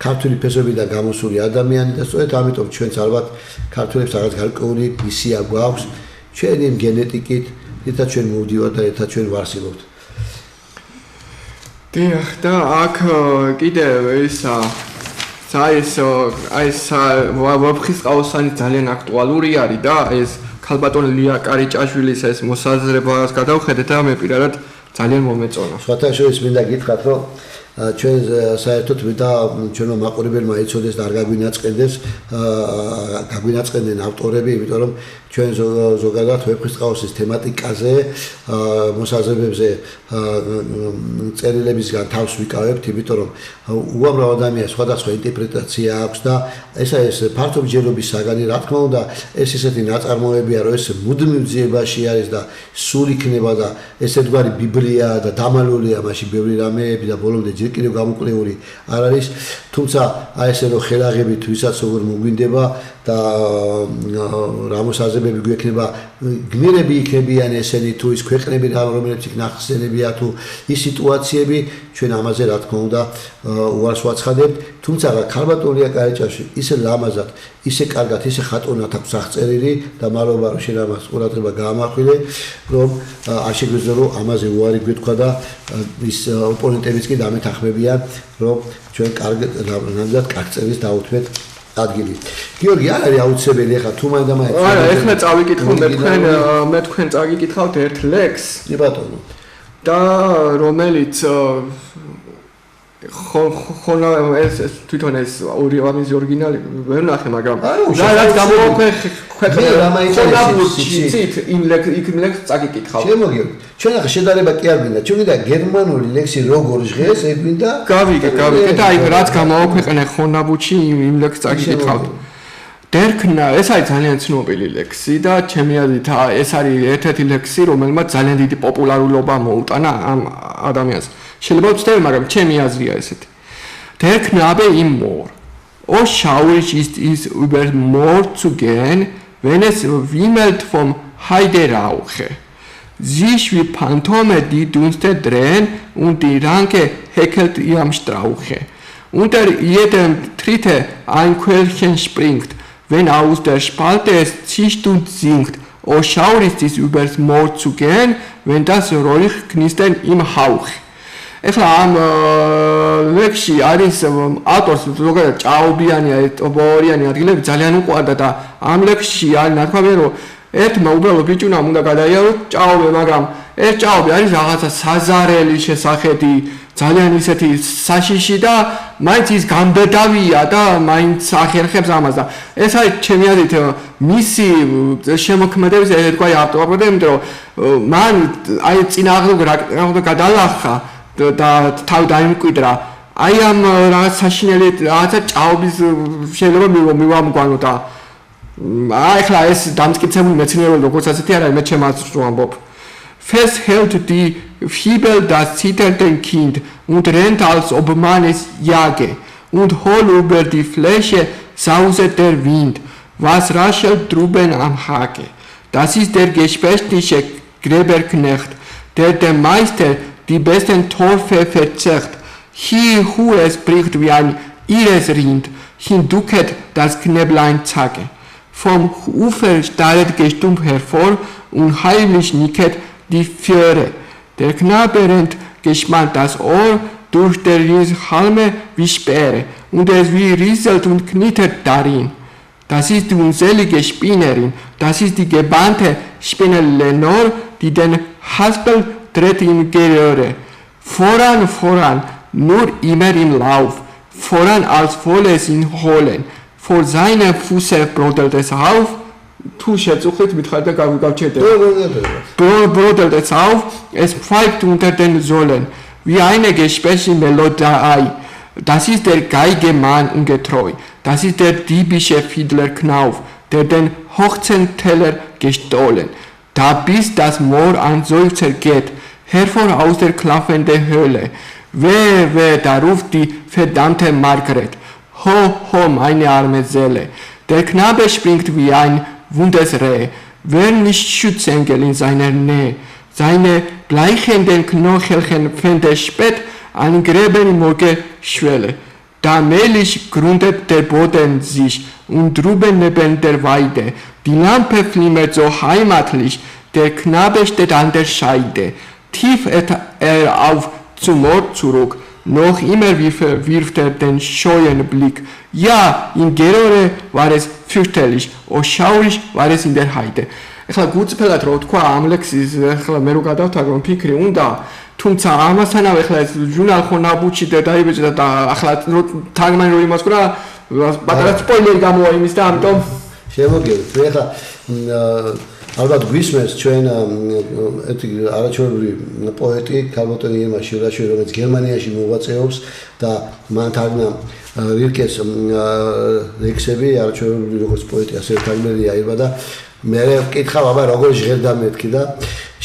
ქართული ფესვებიდან გამოსული ადამიანი და სწორედ ამიტომ ჩვენც ალბათ ქართველებს რაღაც გარკვეული მისია გვაქვს ჩვენი გენეტიკით ერთად ჩვენ მოვდივართ და ერთად ჩვენ ვარსებობთ
დიახ და აქ კიდევ ისა ვაფხისტყაოსანი ძალიან აქტუალური არის და ეს ქალბატონ ლია კარიჭაშვილის ეს მოსაზრებას გადავხედეთ და მე პირადად ძალიან მომეწონა.
სხვათა შორის მინდა გითხრათ რომ ჩვენ საერთოდ მინდა ჩვენო მაყურებელმა იცოდეს და არ გაგვინაწყენდნენ ავტორები, იმიტომ რომ ჩვენ ზოგადად ვეფხისტყაოსნის თემატიკაზე მოსაზრებებზე წერილებისგან თავს ვიკავებთ, იმიტომ რომ უამრავ ადამიანს სხვადასხვა ინტერპრეტაცია აქვს და ეს ფართობჯერობის საგანი, რა თქმა უნდა, ეს ისეთი ნაწარმოებია, რომ ეს მუდმივ ძიებაში არის და სულ იქნება და ეს ერთგვარი ბიბლია და დამალულია მაშინ ბევრი რამეები და ბოლომდე ჯერ კიდევ გამოკვლეული არ არის, თუმცა აი ესე რომ ხელაღებით ვისაც როგორ მოგვინდება და რა მოსაზრებები გვექნება, გმირები იქნებიან ესენი თუ ის ქვეყნები რომლებიც იქ ნახსენებია თუ ის სიტუაციები, ჩვენ ამაზე რა თქმა უნდა უარს ვაცხადებთ, თუმცა ქალბატონია კარიჭაში ისე ლამაზად, ისე კარგად, ისე ხატონად აქვს აღწერილი და მადლობა რომ შენ ამას ყურადღება გაამახვილე, რომ არ შეგვიძლია რომ ამაზე უარი გვეთქვა და ის ოპონენტებიც კი დამეთანხმებიან, რომ ჩვენ ნამდვილად კარგ წერილს დავუთმეთ ადგილი. გიორგი, არ არის აუცილებელი ახლა თუ მაინდა-მაინც.
არა, ახლა წავიკითხო მე თქვენ წაგიკითხავთ ერთ ლექს.
კი ბატონო.
და რომელიც ხონა ეს თვითონ ეს ამის ორიგინალი ვერ ნახე, მაგრამ რაც გამოვაქვეყნეთ იმ ლექს წაგიკითხავთ.
შემოგიდგენთ. ჩვენ ახლა შედარება კი არ მინდა, ჩვენ მინდა გერმანული ლექსი როგორ ჟღეს, ეგ მინდა.
გავიგე და აი რაც გამოვაქვეყნე ხონაბუჩი იმ ლექს წაგიკითხავთ. დერქნა, ეს არის ძალიან ცნობილი ლექსი და ჩემი აზრით ეს არის ერთ-ერთი ლექსი, რომელმაც ძალიან დიდი პოპულარულობა მოუტანა ამ ადამიანს. შეიძლება ვცდები, მაგრამ ჩემი აზრია ესეთი. Der Knabe im Moor. Oh, schaurig ist über Moor zu gehen, wenn es wimmelt vom Heiderauche. Sich wie Phantome die Dünste drehen und die Ranke häkelt ihrem Strauche. Unter jedem Tritte ein Quellchen springt, wenn aus der Spalte es zischt und singt. Oh, schaurig ist übers Moor zu gehen, wenn das Räuch knistert im Hauch. ეხლა ამ ლექსში არის ავტორს ზოგადად ჭაობიანი ტოპორიანი ადგილები ძალიან უყვარდა და ამ ლექსში არის ნათქვამი რომ ერთმა უბრალოდ ბიჭუნამ უნდა გადაიარო ჭაობე, მაგრამ ეს ჭაობი არის რაღაცა საზარელი შესახედი, ძალიან ისეთი საშიში და მაინც ის გამბედავია და მაინც ახერხებს ამას და ეს არის ჩემი აზრით მისი შემოქმედების ერთგვარი ავტორი, იმიტომ რომ მან აი წინააღმდეგ გადალახა და თავი დაიმკვიდრა აი ამ რაღაც საშინელი რაღაცა ჭაობის შეიძლება მივამგვანო და ახლა ეს დამტკიცებული მეცნიერული როგორც ასეთი არ არის, მე ჩემ აზრს რომ ამბობ. Fest hält die Fibel das zitternde Kind und rennt als ob man es jage und hohl über die Fläche sauset der Wind, was raschelt drüben am Hage. Das ist der gespenstliche Gräberknecht, der dem Meister die besten Torfe verzehrt. Hier es bricht wie ein ihres Rind, hinducket das Knäblein Zacke. Vom Ufer starret Gestumpf hervor und heimlich nicket die Föhre. Der Knabe rennt gespannt das Ohr durch der Halme wie Speere und es wie rieselt und knittert darin. Das ist die unselige Spinnerin, das ist die gebannte Spinne Lenore, die den Haspel dreht in Geröhre. Voran, nur immer im Lauf, voran als volles in Holen. Vor seinem Fuße brodelt es auf, tu schätzuchit mit Halter brodelt es auf, es pfeift unter den Sohlen, wie eine gespässige Melodie. Das ist der Geigemann ungetreu, das ist der diebische Fiedler Knauf, der den Hochzehnteller gestohlen. Da bis das Moor ein Seufzer geht, hervor aus der klaffenden Höhle. Weh, da ruft die verdammte Margret. Ho, meine arme Seele. Der Knabe springt wie ein wundes Reh. Wer nicht Schutzengel in seiner Nähe? Seine bleichenden Knochelchen fände spät an Gräben im Morgenschwelle. Da mählich gründet der Boden sich und drüben neben der Weide. Die Lampe flimmert so heimatlich, der Knabe steht an der Scheide. Tief auf zum Moor zurück, noch immer wirft den scheuen Blick. Ja, in Geröhre war es fürchterlich, und schaurig war es in der Heide. ეხლა გუწფელად რო თქვა ამ ლექსის, ეხლა მე რო გადავთვალე, რომ ფიქრი უნდა თუმცა ამასთანავე ახლა ეს ჟურნალი ხო ნაბუჩი და დაიბეჭდა და ახლა თარგმანი რო იმას ყურა პატარა სპოილერი გამოვა იმის და ამიტომ
შემოგიყვეთ ახლა ალბათ გვისმენს ჩვენ ერთი არაჩვეულებრივი პოეტი ქალბატონი ირმა შივრაშვილი რომელიც გერმანიაში მოღვაწეობს და მან თარგმნა რილკეს ლექსები არაჩვეულებრივი როგორც პოეტი ასევე თარგმნელი აირმა და მე ვკითხავ აბა როგორ ჟღერდა მეთქი და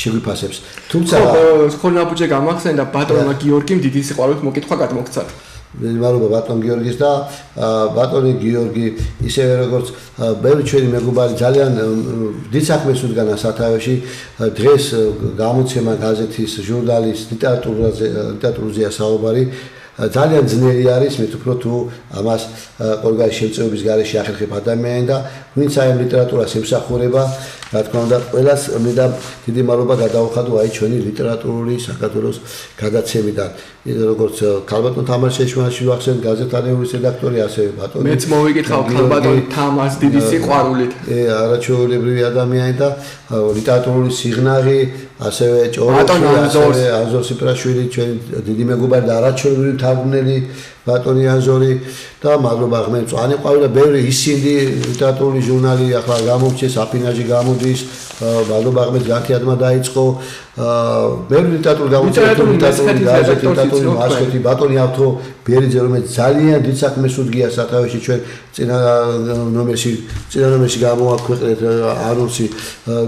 შეგვიფასებს თუმცა
ხო ნაბუჯე გამახსენდა ბატონმა გიორგიმ დიდი სიყვარულით მოკითხვა გადმოგცათ
მადლობა ბატონ გიორგის და ბატონი გიორგი ისევე როგორც ბევრი ჩვენი მეგობარი ძალიან დიდ საქმეს უდგანა სათავეში დღეს გამოცემა გაზეთის ჟურნალის ლიტერატურაზეა საუბარი ძალიან ძნელი არის მე უფრო თუ ამას ყოველგვარი შემწეობის გარეშე ახერხებ ადამიანი და ვინც აი ამ ლიტერატურას ემსახურება რა თქმა უნდა ყველას მე და დიდი მადლობა გადავხადო აი ჩვენი ლიტერატურული საქართველოს გადაცემიდან როგორც ქალბატონ თამარ შეშმანში ვახსენ გაზეთანეულის რედაქტორი ასევე ბატონი
მეც მოვიკითხავ ქალბატონ თამას დიდი სიყვარულით
არაჩვეულებრივი ადამიანი და ლიტერატურული სიღნაღი ასევე ჭოროხი ასევე აზორ სიპრაშვილი ჩვენი დიდი მეგობარი და არაჩვეულებრივი თარგმნელი ბატონი აზორი და მადლობა ღმერთს მწვანე ყვავილი და ბევრი ისინდი ლიტერატურული ჟურნალი ახლა გამოვჩეს აფინაჟი გამოდის მადლობა ღმერთს განთიადმა დაიწყო ბევრი ლიტერატურული ლიტერატურული მასკოტი ბატონი ავთო ბერიძე რომელიც ძალიან დიდ საქმეს უდგია სათავეში ჩვენ წინა ნომერში გამოაქვეყნეთ ანონსი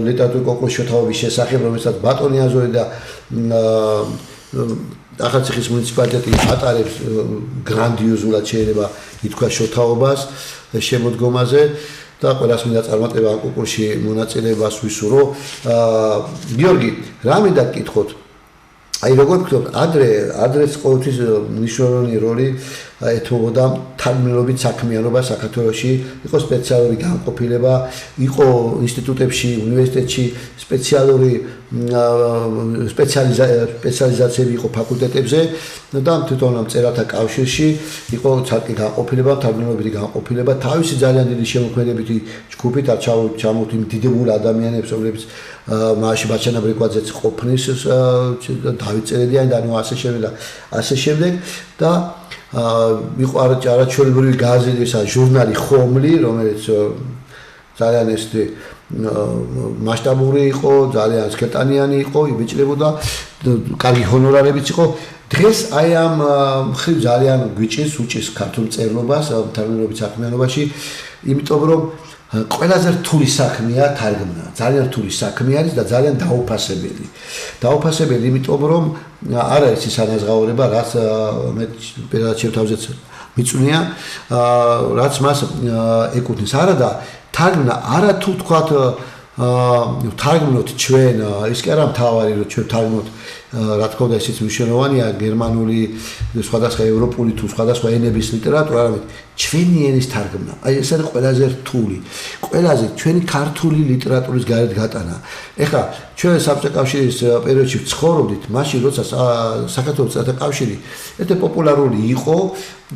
ლიტერატურული კონკურსის შეთანხმების შესახებ რომელსაც ბატონი აზორი და ახალციხის მუნიციპალიტეტი ატარებს გრანდიოზულად შეიძლება ითქვას შოთაობას შემოდგომაზე და ყველას მინდა წარმატება ამ კონკურსში მონაწილეობას ვისურვო. გიორგი, რა მინდა გკითხოთ? აი როგორ ვქნათ, ადრეს ყოველთვის მნიშვნელოვანი როლი ეთმობოდა თარგმნილობით საქმიანობა საქართველოში, იყო სპეციალური განყოფილება, იყო ინსტიტუტებში, უნივერსიტეტში სპეციალური სპეციალიზაციები იყო ფაკულტეტებზე და თვითონ მწერალთა კავშირში იყო ცალკე განყოფილება, თარგმნილობითი განყოფილება, თავისი ძალიან დიდი შემოქმედებითი ჯგუფით ჩამოვთ იმ დიდებულ ადამიანებს, რომლებიც მაშინ ბაჩანა ბრიკვაძეც ყოფნის დავით წერედიანი და ასე შემდეგ და იყო არაჩვეულებრივი გაზეთი ჟურნალი ხომლი, რომელიც ძალიან ესეთი მასშტაბური იყო, ძალიან სქელტანიანი იყო, იბეჭდებოდა, კარგი ჰონორარებიც იყო. დღეს აი ამ მხრივ ძალიან უჭის ქართულ წერლობას, თარგმნილობით საქმიანობაში, იმიტომ რომ ყველაზე რთული საქმეა თარგმნა. ძალიან რთული საქმე არის და ძალიან დაუფასებელი. დაუფასებელი, იმიტომ რომ არ არის ის ანაზღაურება, რაც მე პირადად შევთავაზეთ მიწვნია, რაც მას ეკუთვნის. არა და თარგმნა არა თუ თქვათ თარგმნოთ ჩვენ ის კი არა მთავარი რომ ჩვენ თარგმნოთ რა თქმა უნდა ისიც მნიშვნელოვანია გერმანული სხვადასხვა ევროპული თუ სხვადასხვა ენების ლიტერატურა, არამედ ჩვენი ენის თარგმნა. აი ეს არის ყველაზე რთული. ყველაზე ჩვენი ქართული ლიტერატურის გარეთ გატანა. ეხლა ჩვენ საბჭოთა კავშირის პერიოდში ცხოვრობდით, მაშინ როცა საქართველოს საბჭოთა კავშირი ერთ პოპულარული იყო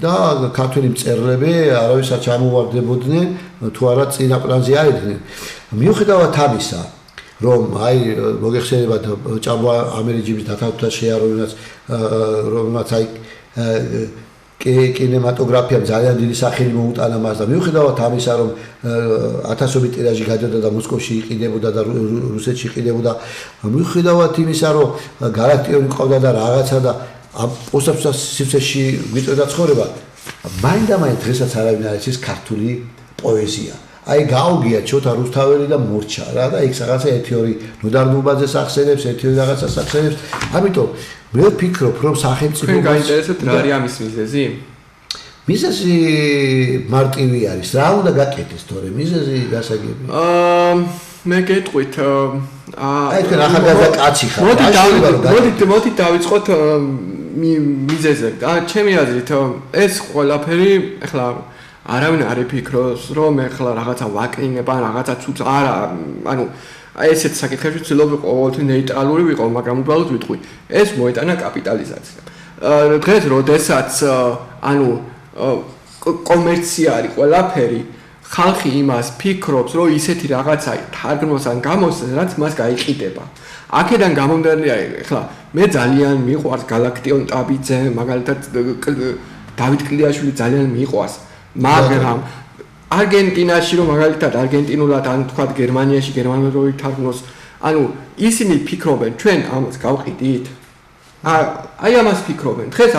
და ქართული მწერლები არავის არ ჩამოვარდებოდნენ, თუ არა წინა პლანზე არიდნენ. მიუხედავად ამისა, რომ აი მოგეხსენებათ ჭაბვა ამერიჯიბის დათანხმდა შეაროვნაც რომელმაც აი კინემატოგრაფიამ ძალიან დიდი სახელი მოუტანა მას და მიუხედავად ამისა, რომ ათასობით ტირაჟი გადადა და მოსკოვში იყიდებოდა და რუსეთში იყიდებოდა, მიუხედავად იმისა, რომ გალაქტიონი ყავდა და რაღაცა და პოსტსაბჭოთა სივრცეში გვიწევდა ცხოვრება, მაინდა-მაინც დღესაც არავინ არ იცის ქართული პოეზია. აი გაუგია ჩოთა რუსთაველი და მორჩა რა და იქ რაღაცა ეთიორი ნოდარდუბაძეს ახსენებს, ეთიორი რაღაცას ახსენებს. ამიტომ მე ვფიქრობ, რომ სახელმწიფო
გაინტერესებთ რა არის ამის მიზეზი?
მიზეზი მარტივი არის. რა უნდა გაკეთდეს თორე მიზეზი გასაგები?
მე გეტყვით
აი თქვენ ახალგაზრდა კაცი ხარ.
მოდი დავიწყოთ მიზეზზე. ჩემი აზრით ეს ყველაფერი ახლა არავინ არ იფიქროს, რომ ეხლა რაღაცა ვაკრინებ ან რაღაცა ცუც არა, ანუ აი ესეთ საკითხებში ვცდილობ ყოველთვის ნეიტრალური ვიყო, მაგრამ უბრალოდ ვიტყვი, ეს მოეტანა კაპიტალიზაცია. დღეს როდესაც ანუ კომერცია არის ყველაფერი, ხალხი იმას ფიქრობს, რომ ისეთი რაღაცა თარგმნოს ან გამოსცეს, რაც მას გაიყიდება. აქედან გამომდინარე, ეხლა მე ძალიან მიყვარს გალაქტიონ ტაბიძე, მაგალითად დავით კლიაშვილი ძალიან მიყვარს, მაგრამ არგენტინაში რომ მაგალითად არგენტინულად ან თქვა გერმანიაში გერმანულად თარგმნოს, ანუ ისინი ფიქრობენ ჩვენ ამას გავყიდით. აი ამას ფიქრობენ. დღეს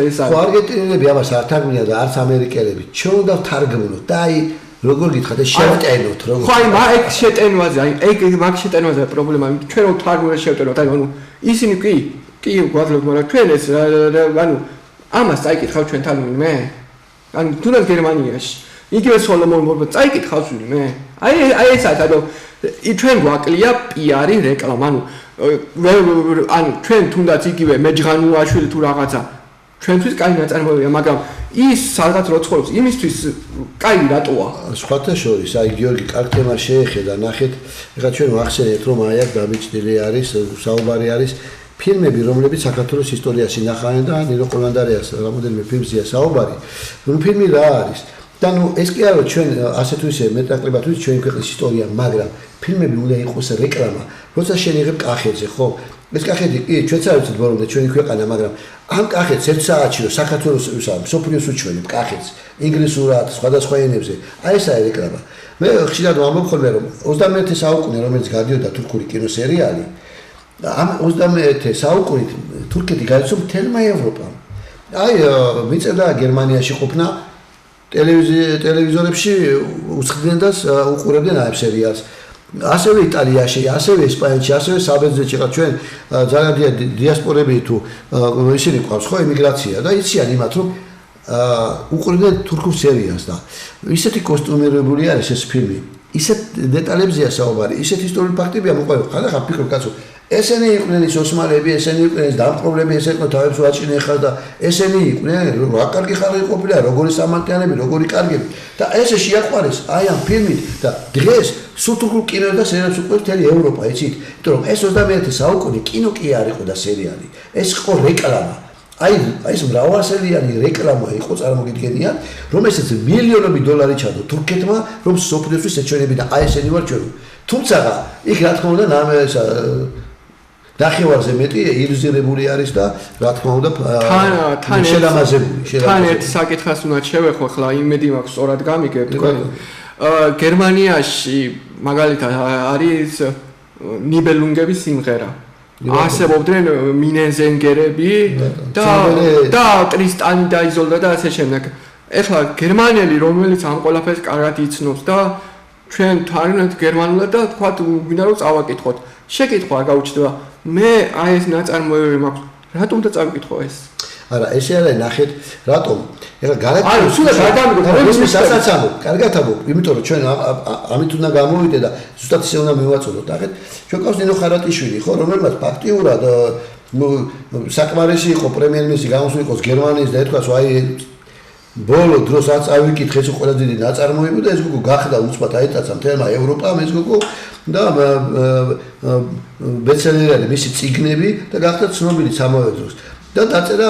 ეს
ხო არგენტინელები ამას არ თარგმნიან და არც ამერიკელები. ჩვენ უნდა ვთარგმნოთ და აი როგორ გითხრათ ეს შევტენოთ როგორ.
ხო აი მაგ შეტენვაზე, აი მაგ შეტენვაზე პრობლემა, ჩვენ რომ თარგმნას შევტენოთ, ანუ ისინი კი გვაძლევთ, მაგრამ ჩვენ ეს ანუ ამას წაიკითხავ ჩვენ თარგმნი ანუ თუნდაც გერმანიაში იგივე სოლომონ მორბა წაიკითხავს ვინმე აი ეს ანუ ჩვენ გვაკლია პიარი რეკლამა ანუ ჩვენ თუნდაც იგივე მეჯღანუაშვილი თუ რაღაცა ჩვენთვის კაი ნაწარმოებია მაგრამ ის სადღაც რო ცხოვრობს იმისთვის კაი რატოა
სხვათა შორის აი გიორგი კარგ თემას შეეხედა ნახეთ ეხლა ჩვენ ვახსენეთ რომ აი აქ დამიჭდილი არის საუბარი არის ფილმები რომლებიც საქართველოს ისტორიაში ნახავენ და ნინო ყოლანდარიას რამოდენიმე ფილმზეა საუბარი ნუ ფილმი რა არის და ნუ ეს კი არა ჩვენ ასე თუ ისე მეტნაკლებად ვიცით ჩვენი ქვეყნის ისტორია მაგრამ ფილმები უნდა იყოს რეკლამა როცა შენ იღებ კახეთზე ხო ეს კახეთი კი ჩვენც არ ვიცით ბოლომდე ჩვენი ქვეყანა მაგრამ ამ კახეთს ერთ საათში რომ საქართველოს სოფლიოს უჩვენებ კახეთს ინგლისურად სხვადასხვა ენებზე აი ეს არის რეკლამა მე ხშირად ვამბობ ხოლმე რომ 21 საუკუნე რომელიც გადიოდა თურქული კინოსერიალი ამ 21 საუკუნით თურქეთი გაიცნო მთელმა ევროპამ აი მიწედა გერმანიაში ყოფნა ტელევიზორებში უცხდნენ და უყურებდნენ ამ სერიალს ასევე იტალიაში, ასევე ესპანეთში, ასევე საბერძნეთში ხა ჩვენ ძალიან დიასპორები თუ ისინი ყავს ხო ემიგრაცია და იციან იმათ რომ უყურებდნენ თურქულ სერიალს და ისეთი კოსტუმირებული არის ეს ფილმი ისეთ დეტალებზეა საუბარი ისეთ ისტორიული ფაქტებია მოყვება ხალხი ფიქრობ კაცო ესენი იყვნენ ის ოსმალები ესენი იყვნენ დამპყრობლები ესენი თავებს ვაჭინე ხარ და ესენი იყვნენ რა კარგი ხალხი ყოფილიყო როგორი სამართლიანები როგორი კარგები და ესე შეაყვარეს აი ამ ფილმით და დღეს სულთურ კინო და სერიალს უყურებს მთელი ევროპა იცით იმიტომ რომ ეს 21 საუკუნე კინო კი არ იყო და სერიალი ეს იყო რეკლამა აი ეს მრავალსერიანი რეკლამა იყო წარმოგიდგენიათ რომელსაც მილიონები დოლარი ჩადო თურქეთმა რომ სოფლიოსთვის ეჩვენებინა აი ესენი ვარ ჩვენ თუმცა იქ რა თქმა უნდა ნახევარზე მეტი ილუზირებული არის და რა თქმა უნდა შელამაზებული
თან ერთ საკითხს უნდა შევეხო ახლა იმედი მაქვს სწორად გამიგებ თქვენ გერმანიაში მაგალითად არის ნიბელუნგების სიმღერა არსებობდნენ მინენზენგერები და ტრისტანი დაიზოლდა და ასე შემდეგ ეხლა გერმანელი რომელიც ამ ყველაფერს კარგად იცნობს და ჩვენ თარგმნით გერმანულად და თქვა ვინდა რომ წავაკითხოთ შეკითხვა არ გაუჩნდება მე აი ეს ნაწარმოებები მაქვს რატომ და წავიკითხო ეს
არა ესე არა ნახეთ რატომ ეხლა გარეთ
არა სულ
გადამიგოთ სასაცილო კარგად ამბობ იმიტომ რომ ჩვენ ამით უნდა გამოვიდე და ზუსტად ისე უნდა მივაწოდოთ ნახეთ ჩვენ ყავს ნინო ხარატიშვილი ხო რომელმაც ფაქტიურად საკმარისი იყო პრემიერ-მინისტრი გამოსული იყოს გერმანიის და ეთქვას აი ბოლო დროს არ წავიკითხე ეს ყველა დიდი ნაწარმოები და ეს გოგო გახდა უცბად აიტაცა მთელმა ევროპამ ეს გოგო და ბესტსელერი მისი წიგნები და გახდა ცნობილი სამავე დროს და დაწერა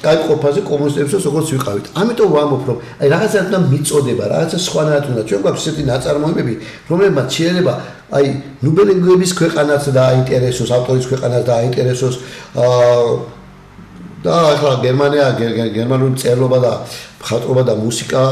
გაიყოფაზე კომუნისტებს როგორც ვიყავით. ამიტომ ვამბობ რომ აი რაღაცა უნდა მიწოდება, რაღაცა სხვანაირად უნდა. ჩვენ გვაქვს ესეთი ნაწარმოებები, რომლებმაც შეიძლება აი ნუბელენგების ქვეყანაც დააინტერესოს, ავტორის ქვეყანაც დააინტერესოს და ახლა გერმანია გერმანული წერლობა და მხატვრობა და მუსიკა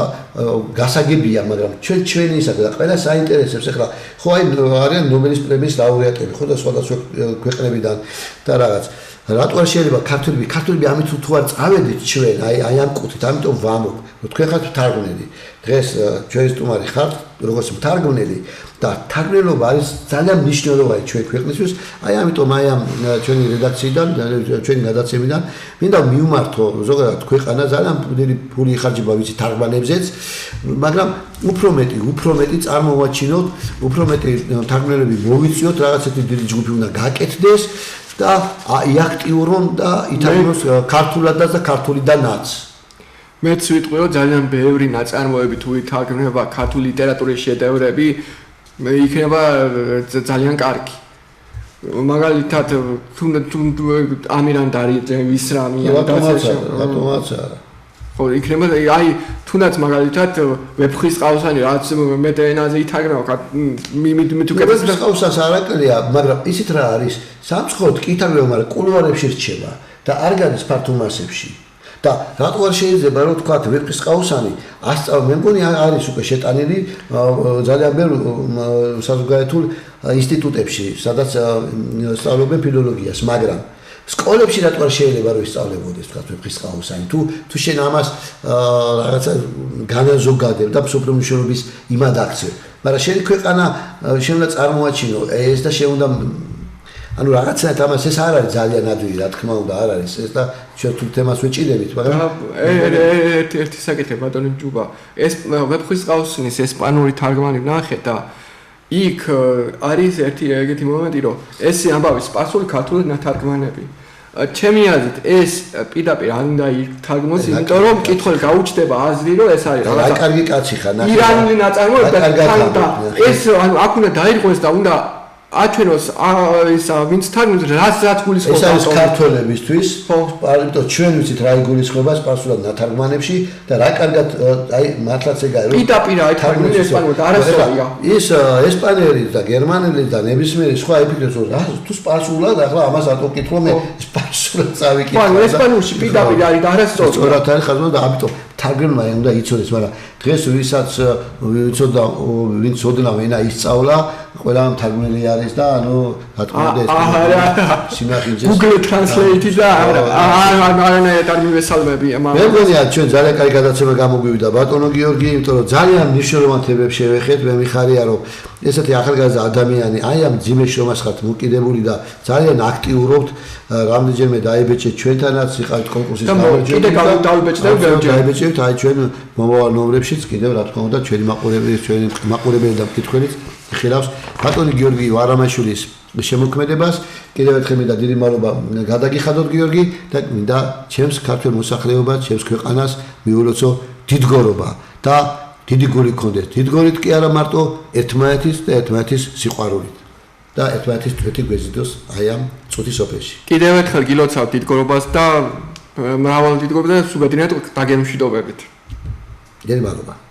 გასაგებია, მაგრამ ჩვენი ისა და ყველა საინტერესებს ახლა ხო აი არიან ნობელის პრემიის ლაურეატები, ხო და სხვადასხვა ქვეყნებიდან და რაღაც რატო არ შეიძლება ქართველები ამით თუ არ წავედით ჩვენ აი ამ კუთხით ამიტომ ვამბობ რომ თქვენ ხართ მთარგმნელი დღეს ჩვენი სტუმარი ხართ როგორც მთარგმნელი და თარგმნელობა არის ძალიან მნიშვნელოვანი ჩვენ ქვეყნისთვის აი ამიტომ აი ამ ჩვენი რედაქციიდან ჩვენი გადაცემიდან მინდა მივმართო ზოგადად ქვეყანა ძალიან დიდი ფული იხარჯება ვიცი თარგმანებზეც მაგრამ უფრო მეტი წარმოვაჩინოთ უფრო მეტი თარგმნელები მოვიწიოთ რაღაცეთი დიდი ჯგუფი უნდა გაკეთდეს და აქტიურონ და ითარგმნოს ქართულადაც და ქართულიდანაც.
მეც ვიტყვი რომ ძალიან ბევრი ნაწარმოები თუ ითარგმნება ქართული ლიტერატურის შედევრები იქნება ძალიან კარგი. მაგალითად თუ ამირან დარიძე ვისრამიან
რატომაც არა.
ხო იქნება აი თუნდაც მაგალითად ვეფხვის ყავსანი რაც მეტ ენაზე ითარგმნება თუ
ვეფხვის ყავსას არ აკლია მაგრამ ისიც რა არის სამწუხაროდ კი ითარგმნება მაგრამ კულუარებში რჩება და არ გადის ფართო მასებში და რატო არ შეიძლება რომ თქვა ვეფხვის ყავსანი მე მგონი არის უკვე შეტანილი ძალიან ბევრ საზოგადოებრივ ინსტიტუტებში სადაც სწავლობენ ფილოლოგიას მაგრამ სკოლებში რატო არ შეიძლება რომ ისწავლებოდეს თქვა ვეფხვის ყავსანი თუ შენ ამას რაღაცა განაზოგადებ და სოფლიო მნიშვნელობის იმად აქცევ მაგრამ შენი ქვეყანა შენ უნდა წარმოაჩინო ეს და შენ უნდა ანუ რაღაცნაირად ამას ეს არ არის ძალიან ადვილი რა თქმა უნდა არ არის ეს და ჩვენ თუ თემას ვეჭიდებით მაგრამ
ერთი საკითხი ბატონი ჯუბა ეს ვეფხვის ყავსნის ესპანური თარგმანი ვნახე და იქ არის ერთი მომენტი რომ ეს ამბავი სპარსული ქართული ნათარგმანები ჩემი აზრით ეს პირდაპირ არ უნდა ითარგმნოს იმიტომ რომ კითხველი გაუჩნდება აზრი რომ ეს არის
რაღაცა კარგი კაცი ხარ
ირანული ნაწარმოები და ეს ანუ აქ უნდა დაირღვეს და უნდა აჩვენოს ის ვინც თარგმნობს რაც გულისხმობს
ეს არის ქართველებისთვის პარალელურად ჩვენ ვიცით რა იგულისხმება სპარსულად ნათარგმანებში და რა კარგად აი მართლაც ეგაა რომ
პირდაპირ აი თარგმნილი ესპანურად არასოია
ის ესპანელი და გერმანელი და ნებისმიერი სხვა იფიქრებს რომ რა თუ სპარსულად ახლა ამას ატო კითხვა მე სპარსულად წავიკითხე
ხო ესპანურში პირდაპირ არის და არასოია
სწორად არის ხაზმა და ამიტომ თარგმნმა უნდა იცოდეს მაგრამ დღეს ვისაც ვიცოდა ვინც ოდნავ ენა ისწავლა ყველა თარგმნელი არის და ანუ რა თქმა უნდა ეს სიმახინჯეს
Google Translate და არანაირად არ მივესალმები
მე მგონია ჩვენ ძალიან კარგი გადაცემა გამოგვივიდა ბატონო გიორგი იმიტომ რომ ძალიან მნიშვნელოვან თემებს შევეხეთ მე მიხარია რომ ესეთი ახალგაზრდა ადამიანი აი ამ ძიმე შრომას ხართ მოკიდებული და ძალიან აქტიურობთ რამდენჯერმე დაიბეჭეთ ჩვენთანაც იყავით კონკურსის გამარჯვებული
კიდე
დაიბეჭებთ აი ჩვენ მომავალ ნომრებშიც კიდევ რა თქმა უნდა ჩვენი მაყურებელი და მკითხველიც ხილავს ბატონი გიორგი ვარამაშვილის შემოქმედებას კიდევ ერთხელ მინდა დიდი მადლობა გადაგიხადოთ გიორგი და მინდა ჩემს ქართულ მოსახლეობას ჩემს ქვეყანას მიულოცო დიდგორობა და დიდი გული გქონდეს დიდგორით კი არა მარტო ერთმანეთის და ერთმანეთის სიყვარულით და ერთმანეთის წვეთი გვეზიდოს აი ამ წუთის სოფელში
კიდევ ერთხელ გილოცავ დიდგორობას და მრავალ დიდგორობას და სულ მეტად დაგემშვიდობებით
დიდი მადლობა